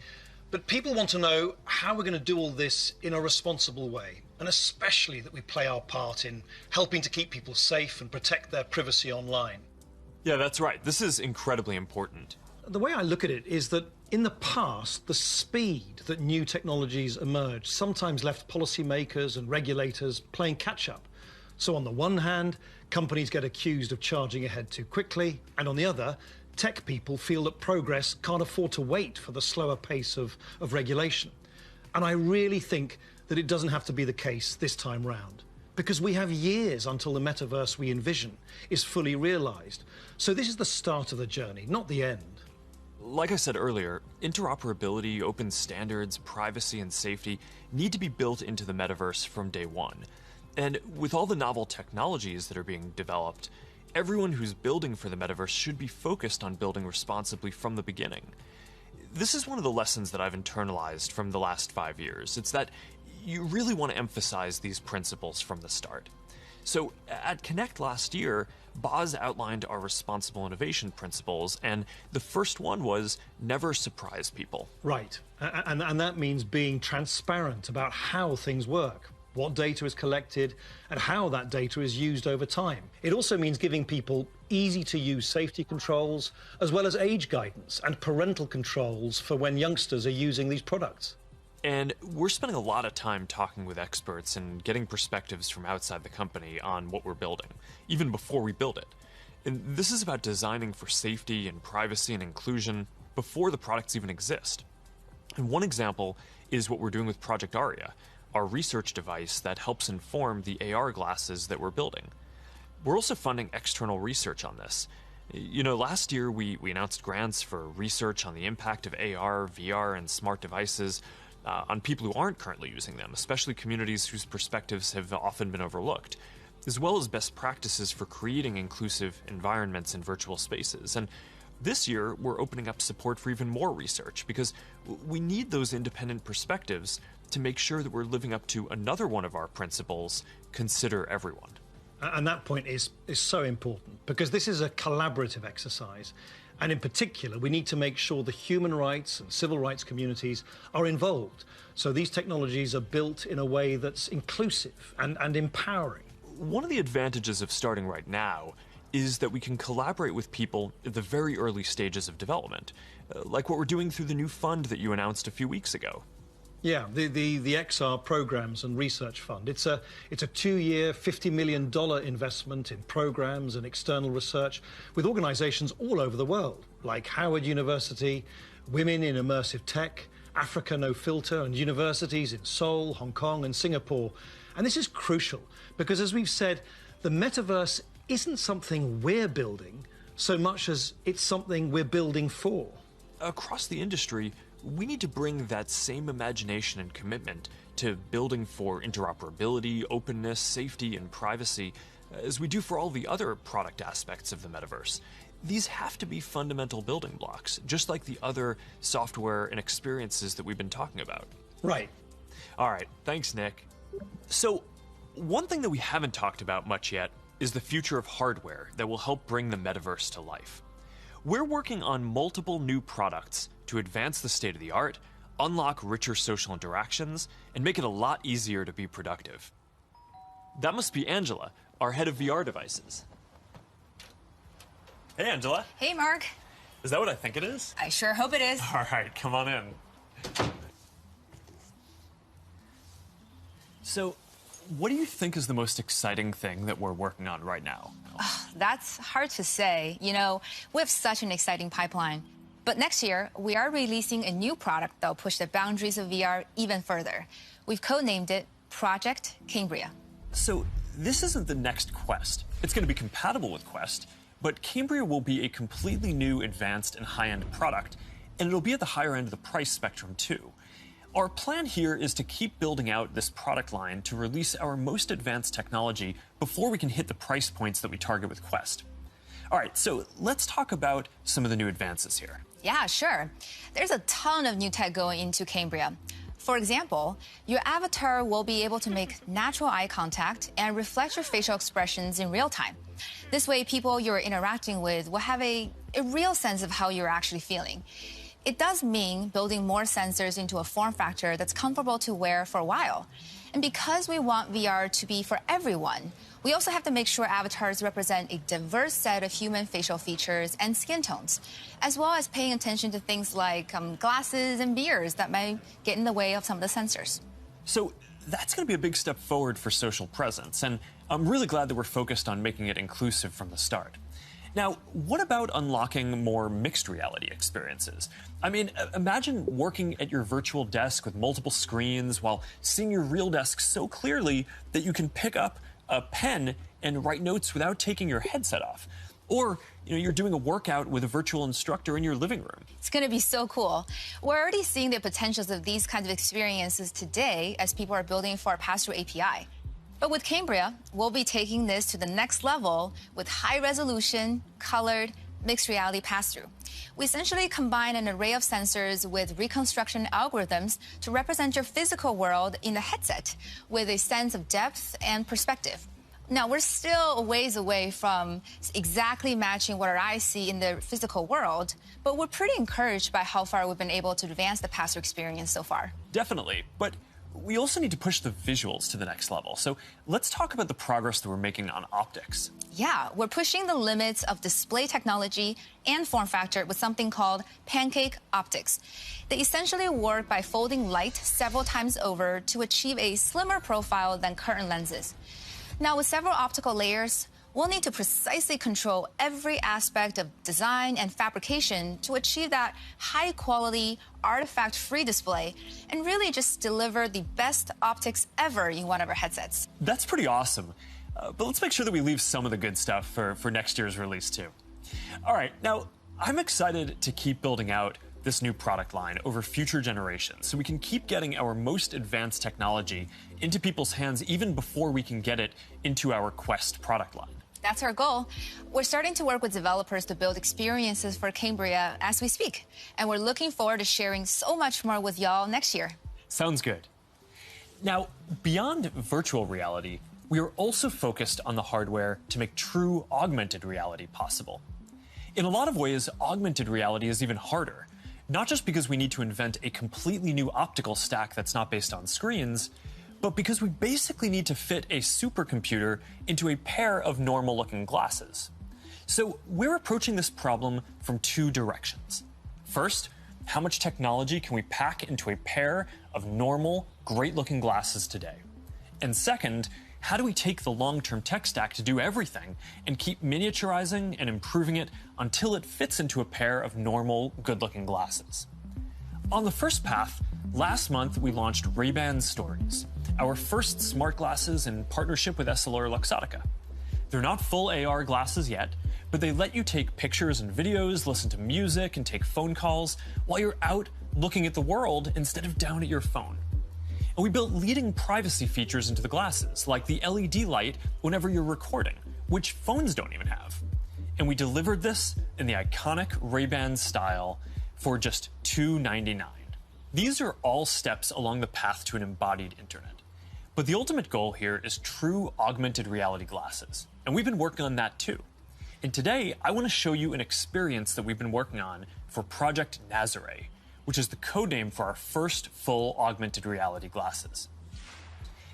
but people want to know how we're going to do all this in a responsible way, and especially that we play our part in helping to keep people safe and protect their privacy online. Yeah, that's right. This is incredibly important. The way I look at it is that in the past, the speed that new technologies emerged sometimes left policymakers and regulators playing catch-up. So on the one hand, companies get accused of charging ahead too quickly, and on the other, tech people feel that progress can't afford to wait for the slower pace of regulation. And I really think that it doesn't have to be the case this time round, because we have years until the metaverse we envision is fully realized. So this is the start of the journey, not the end. Like I said earlier, interoperability, open standards, privacy, and safety need to be built into the metaverse from day one. And with all the novel technologies that are being developed, everyone who's building for the metaverse should be focused on building responsibly from the beginning. This is one of the lessons that I've internalized from the last 5 years. It's that you really want to emphasize these principles from the start. So at Connect last year, Boz outlined our responsible innovation principles, and the first one was never surprise people. Right, and that means being transparent about how things work, what data is collected, and how that data is used over time. It also means giving people easy-to-use safety controls, as well as age guidance and parental controls for when youngsters are using these products. And we're spending a lot of time talking with experts and getting perspectives from outside the company on what we're building, even before we build it. And this is about designing for safety and privacy and inclusion before the products even exist. And one example is what we're doing with Project Aria, our research device that helps inform the AR glasses that we're building. We're also funding external research on this. You know, last year we announced grants for research on the impact of AR, VR, and smart devices on people who aren't currently using them, especially communities whose perspectives have often been overlooked, as well as best practices for creating inclusive environments in virtual spaces. And this year, we're opening up support for even more research because we need those independent perspectives to make sure that we're living up to another one of our principles, consider everyone. And that point is so important because this is a collaborative exercise. And in particular, we need to make sure the human rights and civil rights communities are involved. So these technologies are built in a way that's inclusive and empowering. One of the advantages of starting right now is that we can collaborate with people at the very early stages of development, like what we're doing through the new fund that you announced a few weeks ago. Yeah, the XR Programs and Research Fund. It's a 2-year, $50 million investment in programs and external research with organizations all over the world, like Howard University, Women in Immersive Tech, Africa No Filter, and universities in Seoul, Hong Kong, and Singapore. And this is crucial because, as we've said, the metaverse isn't something we're building so much as it's something we're building for. Across the industry, we need to bring that same imagination and commitment to building for interoperability, openness, safety, and privacy as we do for all the other product aspects of the metaverse. These have to be fundamental building blocks, just like the other software and experiences that we've been talking about. Right. All right, thanks, Nick. So, one thing that we haven't talked about much yet is the future of hardware that will help bring the metaverse to life. We're working on multiple new products to advance the state of the art, unlock richer social interactions, and make it a lot easier to be productive. That must be Angela, our head of VR devices. Hey, Angela. Hey, Mark. Is that what I think it is? I sure hope it is. All right, come on in. So, what do you think is the most exciting thing that we're working on right now? That's hard to say. You know, we have such an exciting pipeline. But next year, we are releasing a new product that will push the boundaries of VR even further. We've codenamed it Project Cambria. So, this isn't the next Quest. It's going to be compatible with Quest, but Cambria will be a completely new, advanced, and high-end product, and it'll be at the higher end of the price spectrum, too. Our plan here is to keep building out this product line to release our most advanced technology before we can hit the price points that we target with Quest. All right, so let's talk about some of the new advances here. Yeah, sure. There's a ton of new tech going into Cambria. For example, your avatar will be able to make natural eye contact and reflect your facial expressions in real time. This way, people you're interacting with will have a real sense of how you're actually feeling. It does mean building more sensors into a form factor that's comfortable to wear for a while. And because we want VR to be for everyone, we also have to make sure avatars represent a diverse set of human facial features and skin tones, as well as paying attention to things like glasses and beards that might get in the way of some of the sensors. So that's going to be a big step forward for social presence, and I'm really glad that we're focused on making it inclusive from the start. Now, what about unlocking more mixed reality experiences? I mean, imagine working at your virtual desk with multiple screens while seeing your real desk so clearly that you can pick up a pen and write notes without taking your headset off. Or, you're doing a workout with a virtual instructor in your living room. It's going to be so cool. We're already seeing the potentials of these kinds of experiences today as people are building for our pass-through API. But with Cambria, we'll be taking this to the next level with high-resolution, colored, mixed reality pass-through. We essentially combine an array of sensors with reconstruction algorithms to represent your physical world in the headset with a sense of depth and perspective. Now, we're still a ways away from exactly matching what our eyes see in the physical world, but we're pretty encouraged by how far we've been able to advance the pass-through experience so far. Definitely, but we also need to push the visuals to the next level. So let's talk about the progress that we're making on optics. Yeah, we're pushing the limits of display technology and form factor with something called pancake optics. They essentially work by folding light several times over to achieve a slimmer profile than current lenses. Now, with several optical layers, we'll need to precisely control every aspect of design and fabrication to achieve that high-quality, artifact-free display and really just deliver the best optics ever in one of our headsets. That's pretty awesome. But let's make sure that we leave some of the good stuff for next year's release, too. All right, now, I'm excited to keep building out this new product line over future generations so we can keep getting our most advanced technology into people's hands even before we can get it into our Quest product line. That's our goal. We're starting to work with developers to build experiences for Cambria as we speak, and we're looking forward to sharing so much more with y'all next year. Sounds good. Now, beyond virtual reality, we are also focused on the hardware to make true augmented reality possible. In a lot of ways, augmented reality is even harder, not just because we need to invent a completely new optical stack that's not based on screens, but because we basically need to fit a supercomputer into a pair of normal-looking glasses. So we're approaching this problem from two directions. First, how much technology can we pack into a pair of normal, great-looking glasses today? And second, how do we take the long-term tech stack to do everything and keep miniaturizing and improving it until it fits into a pair of normal, good-looking glasses? On the first path, last month we launched Ray-Ban Stories, our first smart glasses in partnership with EssilorLuxottica. They're not full AR glasses yet, but they let you take pictures and videos, listen to music, and take phone calls while you're out looking at the world instead of down at your phone. And we built leading privacy features into the glasses, like the LED light whenever you're recording, which phones don't even have. And we delivered this in the iconic Ray-Ban style for just $299. These are all steps along the path to an embodied internet. But the ultimate goal here is true augmented reality glasses. And we've been working on that too. And today, I want to show you an experience that we've been working on for Project Nazare, which is the code name for our first full augmented reality glasses.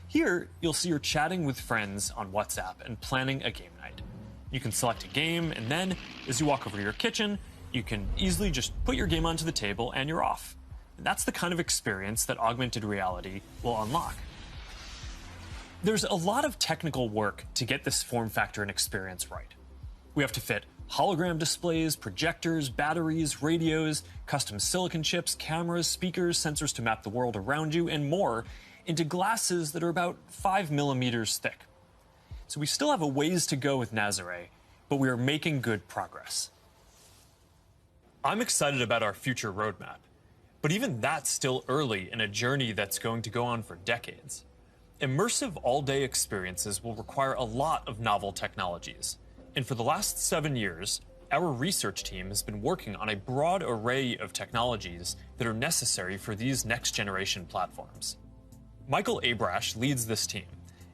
Here, you'll see you're chatting with friends on WhatsApp and planning a game night. You can select a game, and then, as you walk over to your kitchen, you can easily just put your game onto the table and you're off. And that's the kind of experience that augmented reality will unlock. There's a lot of technical work to get this form factor and experience right. We have to fit hologram displays, projectors, batteries, radios, custom silicon chips, cameras, speakers, sensors to map the world around you, and more into glasses that are about 5 millimeters thick. So we still have a ways to go with Nazare, but we are making good progress. I'm excited about our future roadmap, but even that's still early in a journey that's going to go on for decades. Immersive all-day experiences will require a lot of novel technologies. And for the last 7 years, our research team has been working on a broad array of technologies that are necessary for these next-generation platforms. Michael Abrash leads this team,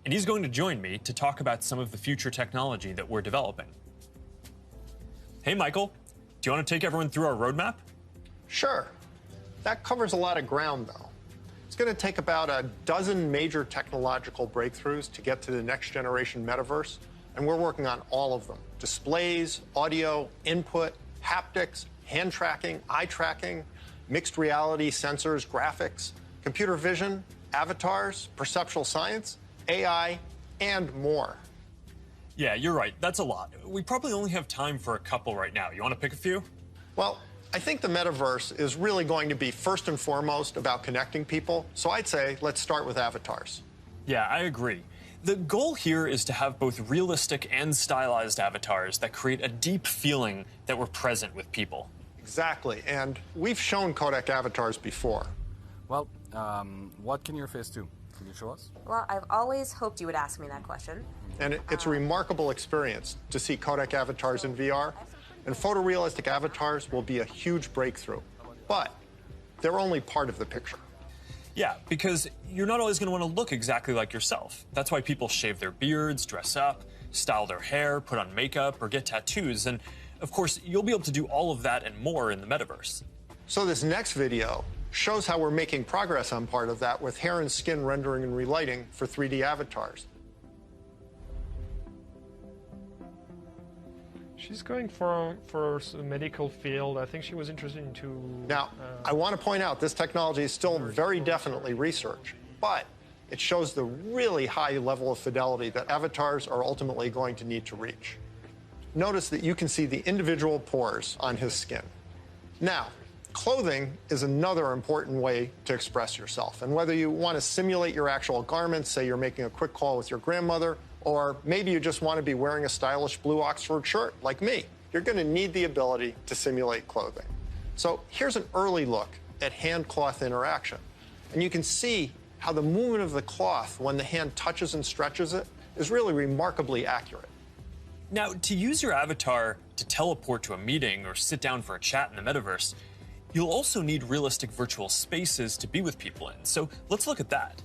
and he's going to join me to talk about some of the future technology that we're developing. Hey, Michael, do you want to take everyone through our roadmap? Sure. That covers a lot of ground, though. It's going to take about a dozen major technological breakthroughs to get to the next-generation metaverse, and we're working on all of them. Displays, audio, input, haptics, hand tracking, eye tracking, mixed reality sensors, graphics, computer vision, avatars, perceptual science, AI, and more. Yeah, you're right. That's a lot. We probably only have time for a couple right now. You want to pick a few? Well, I think the metaverse is really going to be first and foremost about connecting people. So I'd say let's start with avatars. Yeah, I agree. The goal here is to have both realistic and stylized avatars that create a deep feeling that we're present with people. Exactly. And we've shown codec avatars before. Well, what can your face do? Can you show us? Well, I've always hoped you would ask me that question. And it's a remarkable experience to see codec avatars in VR. And photorealistic avatars will be a huge breakthrough. But they're only part of the picture. Yeah, because you're not always going to want to look exactly like yourself. That's why people shave their beards, dress up, style their hair, put on makeup, or get tattoos. And of course, you'll be able to do all of that and more in the metaverse. So this next video shows how we're making progress on part of that with hair and skin rendering and relighting for 3D avatars. She's going for a medical field. I think she was interested into... Now, I want to point out this technology is still very definitely research, but it shows the really high level of fidelity that avatars are ultimately going to need to reach. Notice that you can see the individual pores on his skin. Now, clothing is another important way to express yourself. And whether you want to simulate your actual garments, say you're making a quick call with your grandmother, or maybe you just want to be wearing a stylish blue Oxford shirt like me, you're going to need the ability to simulate clothing. So here's an early look at hand-cloth interaction. And you can see how the movement of the cloth when the hand touches and stretches it is really remarkably accurate. Now, to use your avatar to teleport to a meeting or sit down for a chat in the metaverse, you'll also need realistic virtual spaces to be with people in. So let's look at that.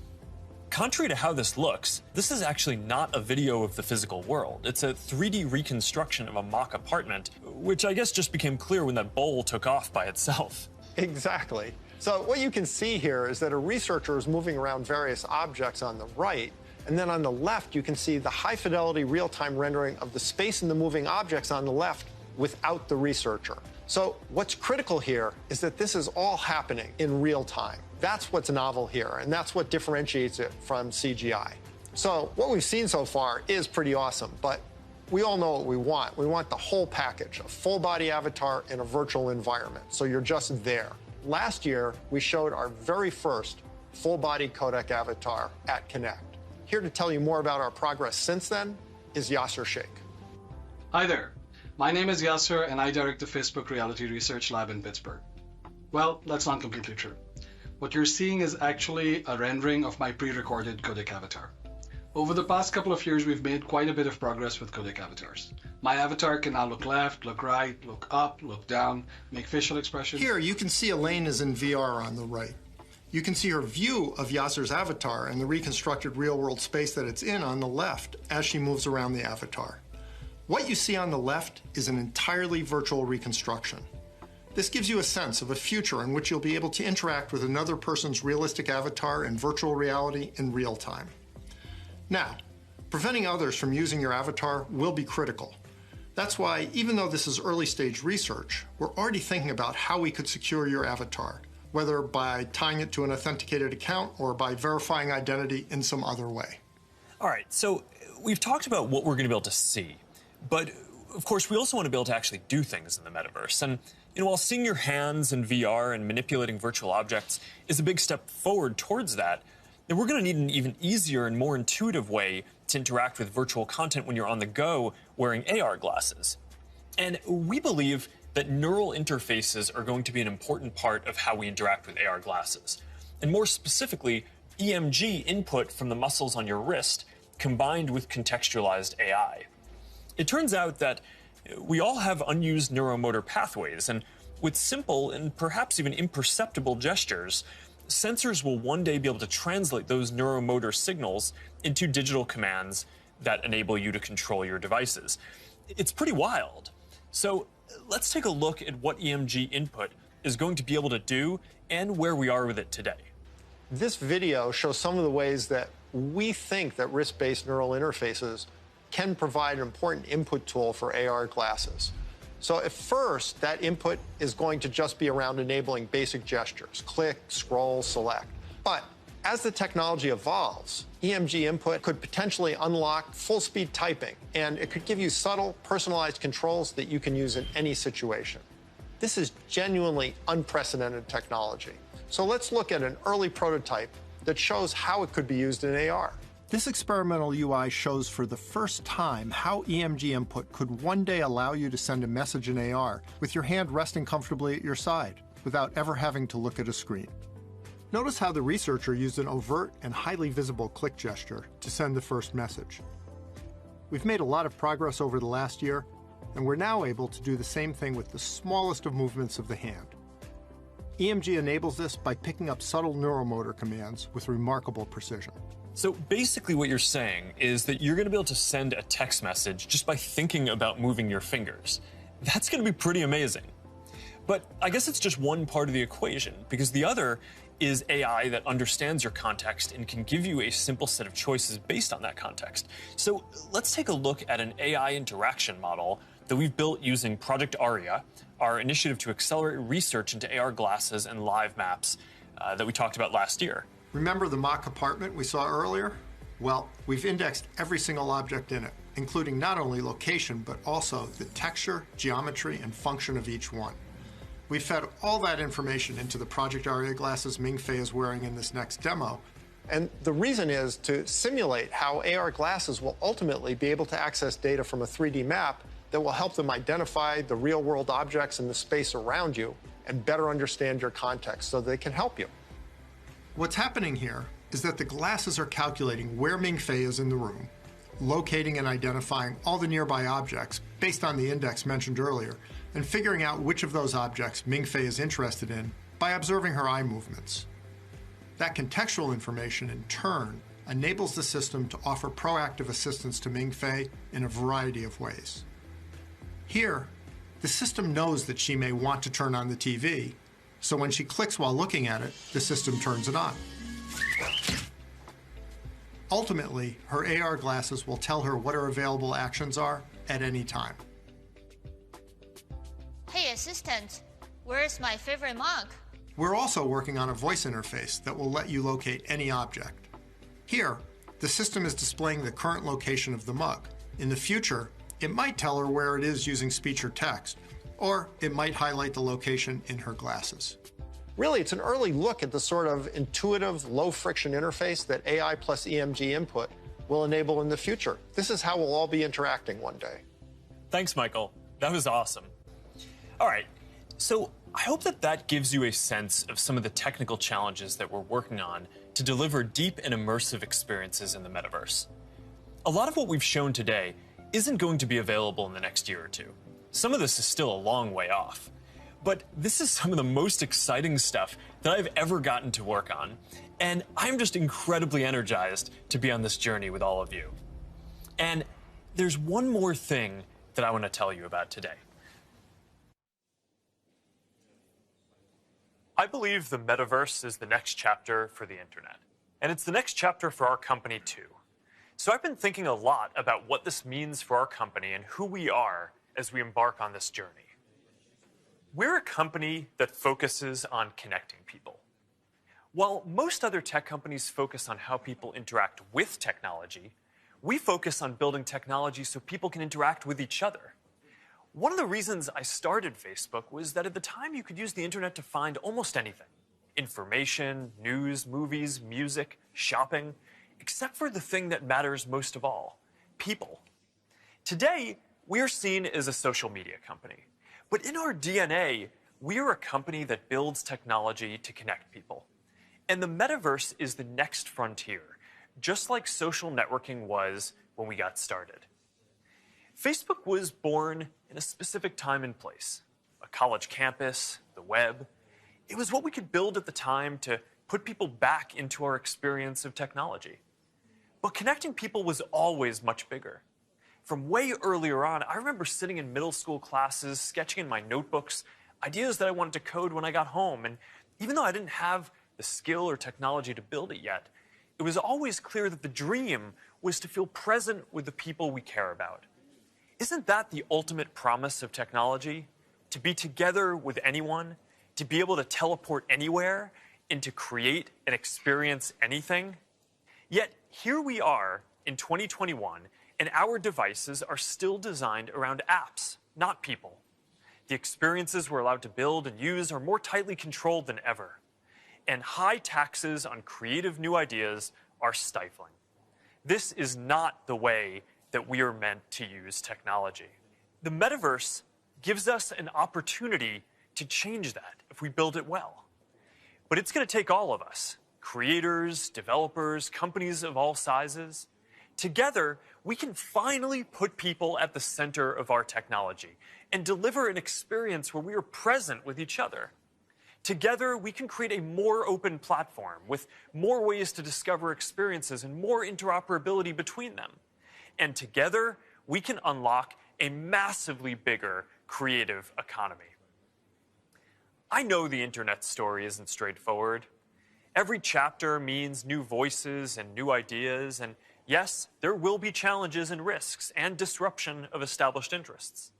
Contrary to how this looks, this is actually not a video of the physical world. It's a 3D reconstruction of a mock apartment, which I guess just became clear when that bowl took off by itself. Exactly. So what you can see here is that a researcher is moving around various objects on the right, and then on the left you can see the high-fidelity real-time rendering of the space in the moving objects on the left without the researcher. So what's critical here is that this is all happening in real time. That's what's novel here, and that's what differentiates it from CGI. So what we've seen so far is pretty awesome, but we all know what we want. We want the whole package, a full-body avatar in a virtual environment, so you're just there. Last year, we showed our very first full-body codec avatar at Connect. Here to tell you more about our progress since then is Yasser Sheikh. Hi there. My name is Yasser, and I direct the Facebook Reality Research Lab in Pittsburgh. Well, that's not completely true. What you're seeing is actually a rendering of my pre-recorded codec avatar. Over the past couple of years, we've made quite a bit of progress with codec avatars. My avatar can now look left, look right, look up, look down, make facial expressions. Here, you can see Elaine is in VR on the right. You can see her view of Yasser's avatar and the reconstructed real-world space that it's in on the left as she moves around the avatar. What you see on the left is an entirely virtual reconstruction. This gives you a sense of a future in which you'll be able to interact with another person's realistic avatar in virtual reality in real time. Now, preventing others from using your avatar will be critical. That's why, even though this is early stage research, we're already thinking about how we could secure your avatar, whether by tying it to an authenticated account or by verifying identity in some other way. All right, so we've talked about what we're going to be able to see, but of course we also want to be able to actually do things in the metaverse. And while seeing your hands in VR and manipulating virtual objects is a big step forward towards that, then we're going to need an even easier and more intuitive way to interact with virtual content when you're on the go wearing AR glasses. And we believe that neural interfaces are going to be an important part of how we interact with AR glasses. And more specifically, EMG input from the muscles on your wrist combined with contextualized AI. It turns out that we all have unused neuromotor pathways, and with simple and perhaps even imperceptible gestures, sensors will one day be able to translate those neuromotor signals into digital commands that enable you to control your devices. It's pretty wild. So let's take a look at what EMG input is going to be able to do and where we are with it today. This video shows some of the ways that we think that wrist-based neural interfaces can provide an important input tool for AR glasses. So at first, that input is going to just be around enabling basic gestures, click, scroll, select. But As the technology evolves, EMG input could potentially unlock full-speed typing, and it could give you subtle, personalized controls that you can use in any situation. This is genuinely unprecedented technology. So let's look at an early prototype that shows how it could be used in AR. This experimental UI shows for the first time how EMG input could one day allow you to send a message in AR with your hand resting comfortably at your side without ever having to look at a screen. Notice how the researcher used an overt and highly visible click gesture to send the first message. We've made a lot of progress over the last year, and we're now able to do the same thing with the smallest of movements of the hand. EMG enables this by picking up subtle neuromotor commands with remarkable precision. So basically what you're saying is that you're going to be able to send a text message just by thinking about moving your fingers. That's going to be pretty amazing. But I guess it's just one part of the equation, because the other is AI that understands your context and can give you a simple set of choices based on that context. So let's take a look at an AI interaction model that we've built using Project Aria, our initiative to accelerate research into AR glasses and live maps that we talked about last year. Remember the mock apartment we saw earlier? Well, we've indexed every single object in it, including not only location, but also the texture, geometry, and function of each one. We fed all that information into the Project Aria glasses Ming-Fei is wearing in this next demo. And the reason is to simulate how AR glasses will ultimately be able to access data from a 3D map that will help them identify the real-world objects in the space around you and better understand your context so they can help you. What's happening here is that the glasses are calculating where Ming-Fei is in the room, locating and identifying all the nearby objects based on the index mentioned earlier, and figuring out which of those objects Ming-Fei is interested in by observing her eye movements. That contextual information, in turn, enables the system to offer proactive assistance to Ming-Fei in a variety of ways. Here, the system knows that she may want to turn on the TV, so when she clicks while looking at it, the system turns it on. Ultimately, her AR glasses will tell her what her available actions are at any time. Hey assistant, where's my favorite mug? We're also working on a voice interface that will let you locate any object. Here, the system is displaying the current location of the mug. In the future, it might tell her where it is using speech or text, or it might highlight the location in her glasses. Really, it's an early look at the sort of intuitive, low-friction interface that AI plus EMG input will enable in the future. This is how we'll all be interacting one day. Thanks, Michael. That was awesome. All right, so I hope that gives you a sense of some of the technical challenges that we're working on to deliver deep and immersive experiences in the metaverse. A lot of what we've shown today isn't going to be available in the next year or two. Some of this is still a long way off. But this is some of the most exciting stuff that I've ever gotten to work on, and I'm just incredibly energized to be on this journey with all of you. And there's one more thing that I want to tell you about today. I believe the metaverse is the next chapter for the internet, and it's the next chapter for our company too. So I've been thinking a lot about what this means for our company and who we are as we embark on this journey. We're a company that focuses on connecting people. While most other tech companies focus on how people interact with technology, we focus on building technology so people can interact with each other. One of the reasons I started Facebook was that at the time you could use the internet to find almost anything. Information, news, movies, music, shopping, except for the thing that matters most of all, people. Today, we are seen as a social media company. But in our DNA, we are a company that builds technology to connect people. And the metaverse is the next frontier, just like social networking was when we got started. Facebook was born in a specific time and place, a college campus, the web. It was what we could build at the time to put people back into our experience of technology. But connecting people was always much bigger. From way earlier on, I remember sitting in middle school classes, sketching in my notebooks, ideas that I wanted to code when I got home. And even though I didn't have the skill or technology to build it yet, it was always clear that the dream was to feel present with the people we care about. Isn't that the ultimate promise of technology? To be together with anyone, to be able to teleport anywhere, and to create and experience anything. Yet here we are in 2021, and our devices are still designed around apps, not people. The experiences we're allowed to build and use are more tightly controlled than ever. And high taxes on creative new ideas are stifling. This is not the way that we are meant to use technology. The metaverse gives us an opportunity to change that if we build it well. But it's going to take all of us, creators, developers, companies of all sizes. Together, we can finally put people at the center of our technology and deliver an experience where we are present with each other. Together, we can create a more open platform with more ways to discover experiences and more interoperability between them. And together, we can unlock a massively bigger creative economy. I know the internet story isn't straightforward. Every chapter means new voices and new ideas, and yes, there will be challenges and risks and disruption of established interests.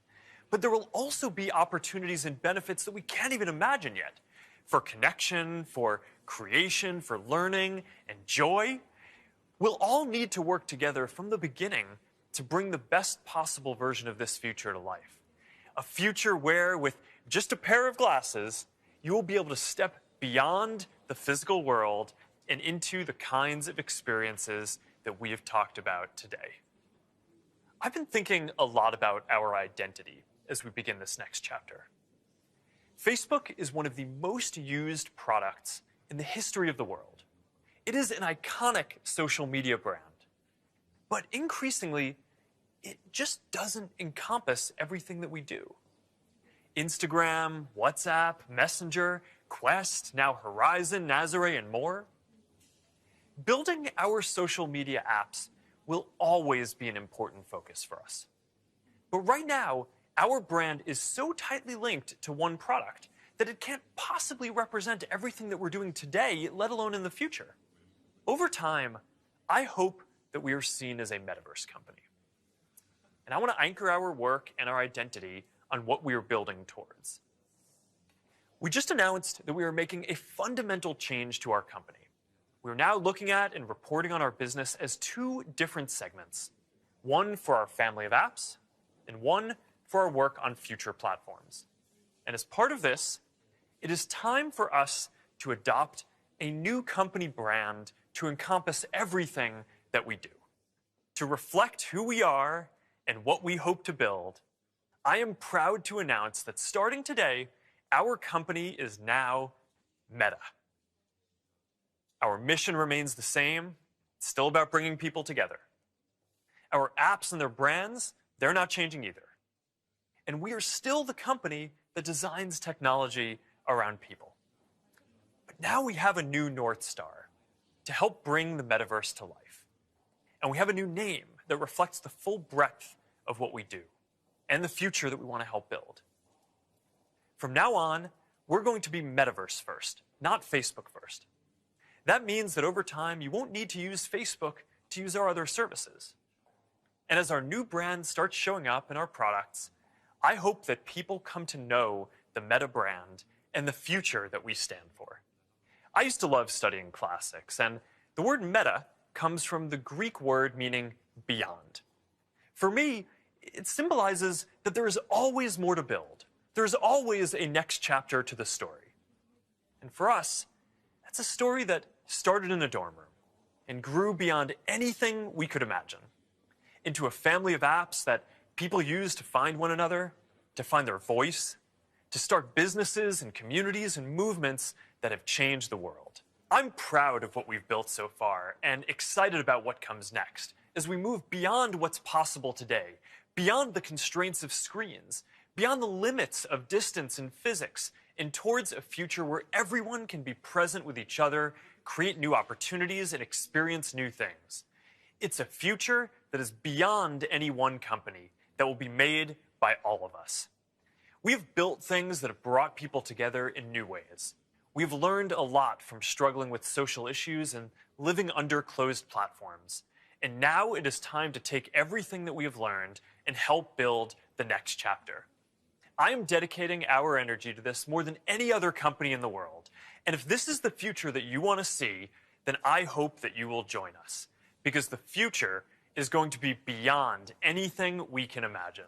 But there will also be opportunities and benefits that we can't even imagine yet. For connection, for creation, for learning, and joy. We'll all need to work together from the beginning to bring the best possible version of this future to life. A future where, with just a pair of glasses, you will be able to step beyond the physical world and into the kinds of experiences that we have talked about today. I've been thinking a lot about our identity as we begin this next chapter. Facebook is one of the most used products in the history of the world. It is an iconic social media brand. But increasingly, it just doesn't encompass everything that we do. Instagram, WhatsApp, Messenger, Quest, now Horizon, Nazare, and more. Building our social media apps will always be an important focus for us. But right now, our brand is so tightly linked to one product that it can't possibly represent everything that we're doing today, let alone in the future. Over time, I hope that we are seen as a metaverse company. And I want to anchor our work and our identity on what we are building towards. We just announced that we are making a fundamental change to our company. We're now looking at and reporting on our business as two different segments. One for our family of apps, and one for our work on future platforms. And as part of this, it is time for us to adopt a new company brand to encompass everything that we do. To reflect who we are and what we hope to build, I am proud to announce that starting today, our company is now Meta. Our mission remains the same. It's still about bringing people together. Our apps and their brands, they're not changing either. And we are still the company that designs technology around people. But now we have a new North Star to help bring the metaverse to life. And we have a new name that reflects the full breadth of what we do and the future that we want to help build. From now on, we're going to be Metaverse first, not Facebook first. That means that over time, you won't need to use Facebook to use our other services. And as our new brand starts showing up in our products, I hope that people come to know the Meta brand and the future that we stand for. I used to love studying classics, and the word meta comes from the Greek word meaning beyond. For me, it symbolizes that there is always more to build. There is always a next chapter to the story. And for us, that's a story that started in a dorm room and grew beyond anything we could imagine, into a family of apps that people use to find one another, to find their voice, to start businesses and communities and movements that have changed the world. I'm proud of what we've built so far and excited about what comes next as we move beyond what's possible today, beyond the constraints of screens, beyond the limits of distance and physics, and towards a future where everyone can be present with each other, create new opportunities, and experience new things. It's a future that is beyond any one company, that will be made by all of us. We have built things that have brought people together in new ways. We've learned a lot from struggling with social issues and living under closed platforms. And now it is time to take everything that we have learned and help build the next chapter. I am dedicating our energy to this more than any other company in the world. And if this is the future that you want to see, then I hope that you will join us. Because the future is going to be beyond anything we can imagine.